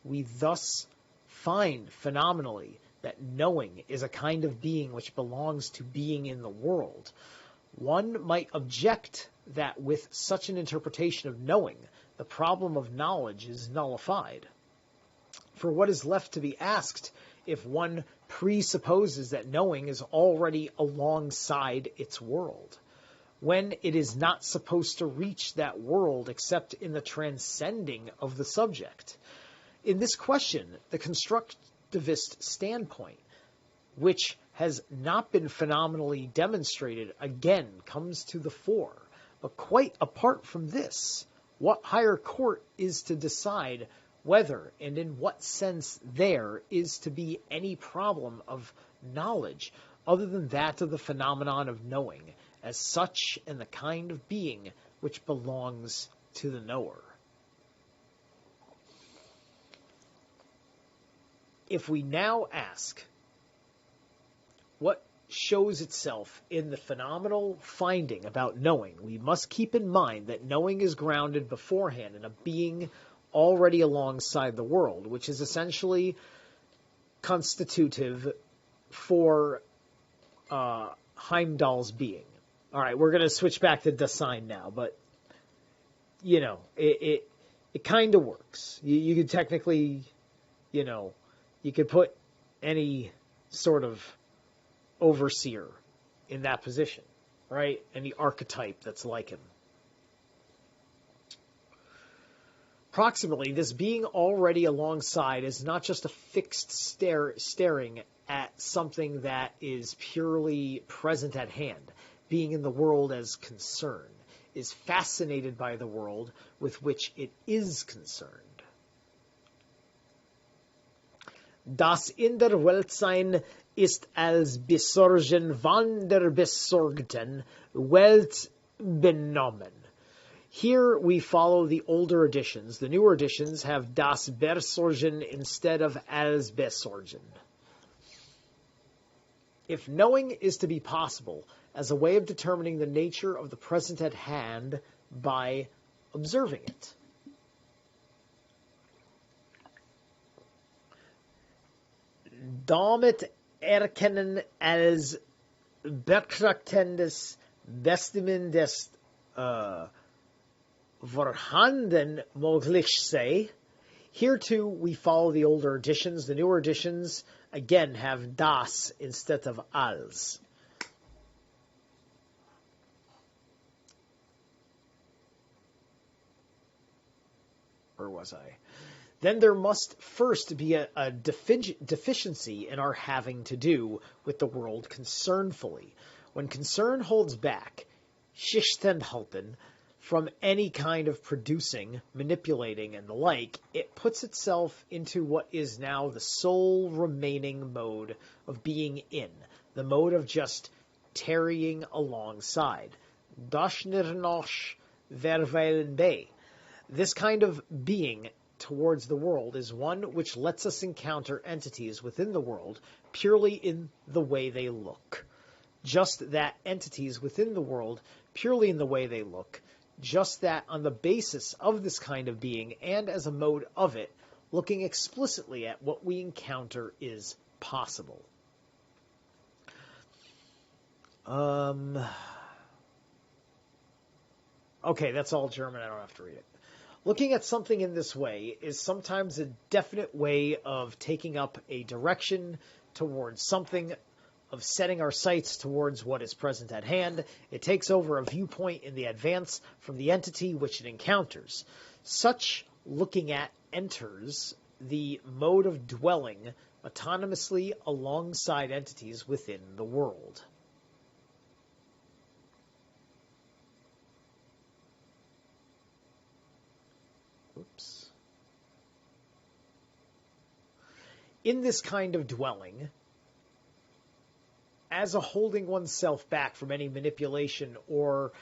we thus find phenomenally that knowing is a kind of being which belongs to being in the world, one might object that with such an interpretation of knowing, the problem of knowledge is nullified. For what is left to be asked if one presupposes that knowing is already alongside its world, when it is not supposed to reach that world except in the transcending of the subject? In this question, the constructivist standpoint, which has not been phenomenally demonstrated, again comes to the fore. But quite apart from this, what higher court is to decide whether and in what sense there is to be any problem of knowledge other than that of the phenomenon of knowing as such and the kind of being which belongs to the knower? If we now ask what shows itself in the phenomenal finding about knowing, we must keep in mind that knowing is grounded beforehand in a being already alongside the world, which is essentially constitutive for Heimdall's being. All right, we're going to switch back to Dasein now, but, you know, it kind of works. You could technically, you know, you could put any sort of overseer in that position, right? Any archetype that's like him. Approximately, this being already alongside is not just a fixed staring at something that is purely present at hand, being in the world as concern, is fascinated by the world with which it is concerned. Das in der Weltsein ist als Besorgen von der besorgten Welt benommen. Here we follow the older editions. The newer editions have das Besorgen instead of als Besorgen. If knowing is to be possible as a way of determining the nature of the present at hand by observing it, damit erkennen als betrachtendes Bestimmen des vorhanden möglich sei. Here too we follow the older editions. The newer editions again have das instead of als. Where was I? Then there must first be a deficiency in our having to do with the world concernfully. When concern holds back, Schichtenhalten, from any kind of producing, manipulating, and the like, it puts itself into what is now the sole remaining mode of being in, the mode of just tarrying alongside. Dashnirnosh verweilen bei. This kind of being towards the world is one which lets us encounter entities within the world purely in the way they look. Just that entities within the world purely in the way they look, just that on the basis of this kind of being and as a mode of it, looking explicitly at what we encounter is possible. Okay, that's all German. I don't have to read it. Looking at something in this way is sometimes a definite way of taking up a direction towards something, of setting our sights towards what is present at hand. It takes over a viewpoint in the advance from the entity which it encounters. Such looking at enters the mode of dwelling autonomously alongside entities within the world. Oops. In this kind of dwelling, as a holding oneself back from any manipulation or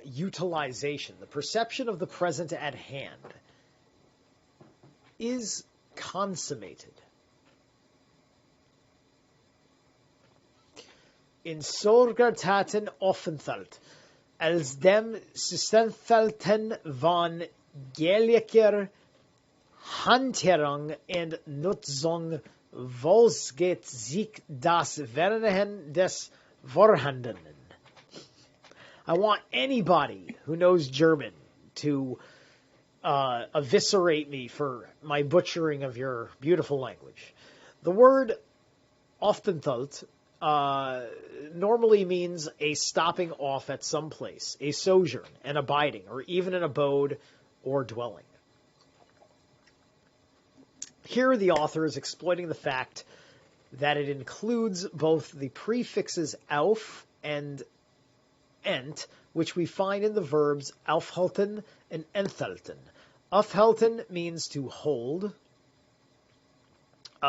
utilization, the perception of the present at hand, is consummated. In Sorgertaten offenthalt, als dem Sustenthalten van gelijker hantering en nutzung volsgeht zich das Vernehmen des Vorhandenen. I want anybody who knows German to eviscerate me for my butchering of your beautiful language. The word Aufenthalt normally means a stopping off at some place, a sojourn, an abiding, or even an abode or dwelling. Here the author is exploiting the fact that it includes both the prefixes auf and ent, which we find in the verbs aufhalten and enthalten. Aufhalten means to hold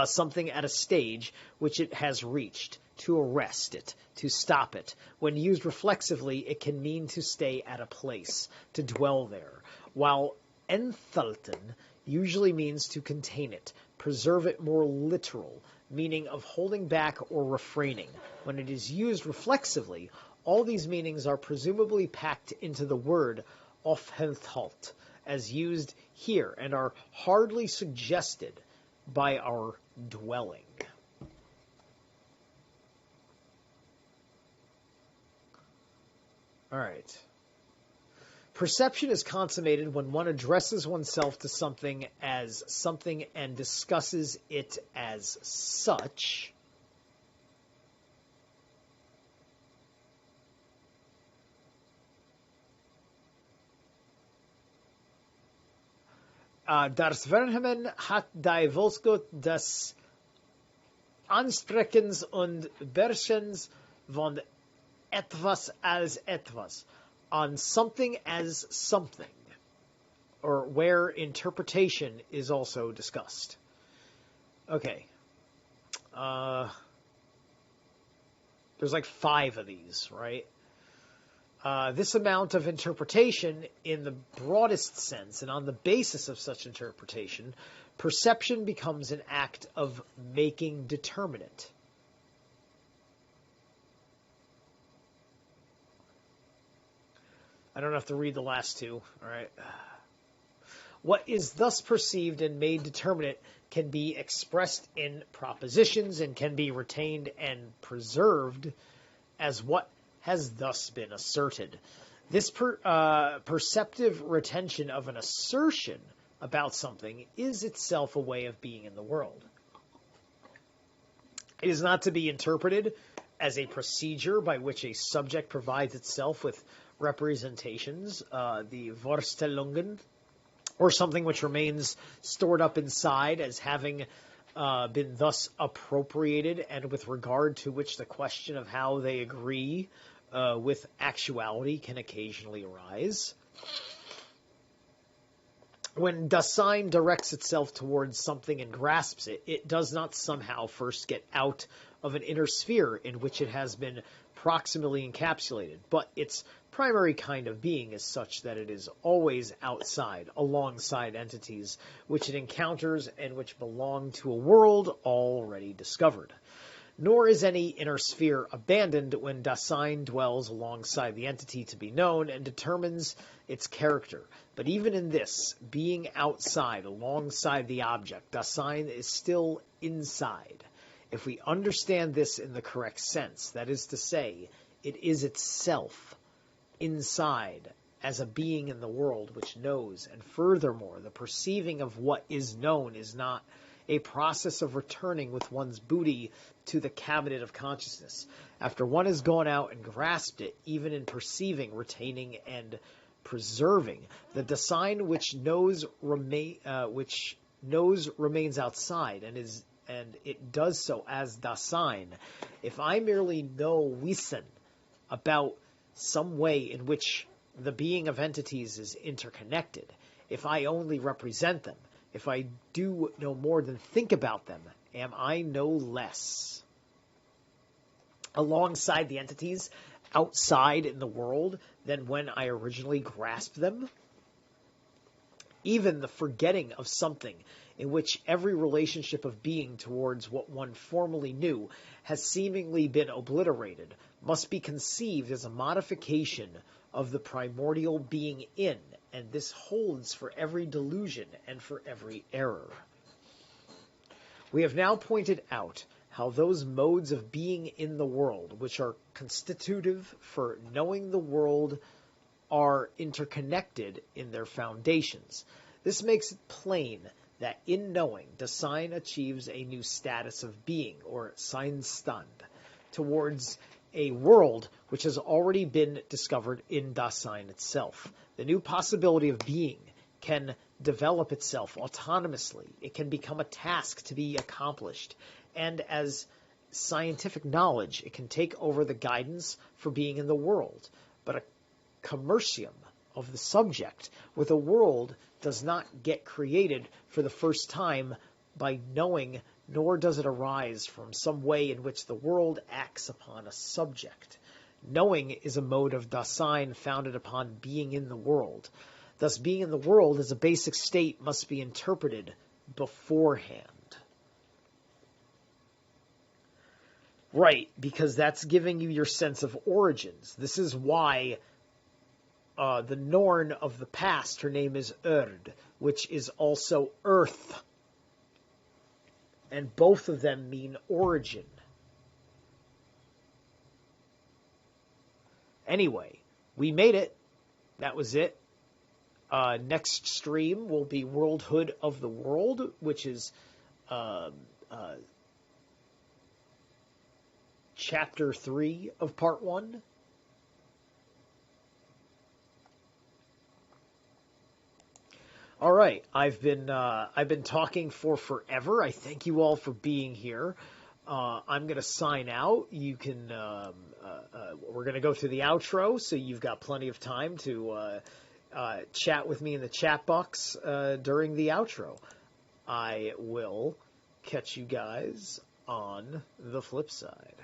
something at a stage which it has reached, to arrest it, to stop it. When used reflexively, it can mean to stay at a place, to dwell there, while enthalten usually means to contain it, preserve it more literal, meaning of holding back or refraining. When it is used reflexively, all these meanings are presumably packed into the word aufenthalt, as used here, and are hardly suggested by our dwelling. All right. Perception is consummated when one addresses oneself to something as something and discusses it as such. Das Vernehmen hat die Volksgut des Ansprechens und Beherrschens von etwas als etwas, on something as something, or where interpretation is also discussed. Okay. There's like 5 of these, right? This amount of interpretation in the broadest sense, and on the basis of such interpretation, perception becomes an act of making determinate. I don't have to read the last 2, all right? What is thus perceived and made determinate can be expressed in propositions and can be retained and preserved as what has thus been asserted. This perceptive retention of an assertion about something is itself a way of being in the world. It is not to be interpreted as a procedure by which a subject provides itself with representations, the Vorstellungen, or something which remains stored up inside as having been thus appropriated, and with regard to which the question of how they agree with actuality can occasionally arise. When Dasein directs itself towards something and grasps it, it does not somehow first get out of an inner sphere in which it has been proximally encapsulated, but its primary kind of being is such that it is always outside, alongside entities which it encounters and which belong to a world already discovered. Nor is any inner sphere abandoned when Dasein dwells alongside the entity to be known and determines its character. But even in this, being outside, alongside the object, Dasein is still inside. If we understand this in the correct sense, that is to say, it is itself inside as a being in the world which knows, and furthermore, the perceiving of what is known is not a process of returning with one's booty to the cabinet of consciousness. After one has gone out and grasped it, even in perceiving, retaining, and preserving, the Dasein which knows remains outside, and it does so as Dasein. If I merely know Wissen about some way in which the being of entities is interconnected, if I only represent them, if I do no more than think about them, am I no less alongside the entities outside in the world than when I originally grasped them? Even the forgetting of something in which every relationship of being towards what one formerly knew has seemingly been obliterated must be conceived as a modification of the primordial being in, and this holds for every delusion and for every error. We have now pointed out how those modes of being in the world, which are constitutive for knowing the world, are interconnected in their foundations. This makes it plain that in knowing, Dasein achieves a new status of being, or Seinstand, towards a world which has already been discovered in Dasein itself. The new possibility of being can develop itself autonomously. It can become a task to be accomplished. And as scientific knowledge, it can take over the guidance for being in the world. But a commercium of the subject with a world does not get created for the first time by knowing, nor does it arise from some way in which the world acts upon a subject. Knowing is a mode of Dasein founded upon being in the world. Thus, being in the world as a basic state must be interpreted beforehand. Right, because that's giving you your sense of origins. This is why the Norn of the past, her name is Erd, which is also earth. And both of them mean origin. Anyway, we made it. That was it. Next stream will be Worldhood of the World, which is Chapter 3 of Part 1. All right, I've been talking for forever. I thank you all for being here. I'm going to sign out. You can we're going to go through the outro, so you've got plenty of time to chat with me in the chat box during the outro. I will catch you guys on the flip side.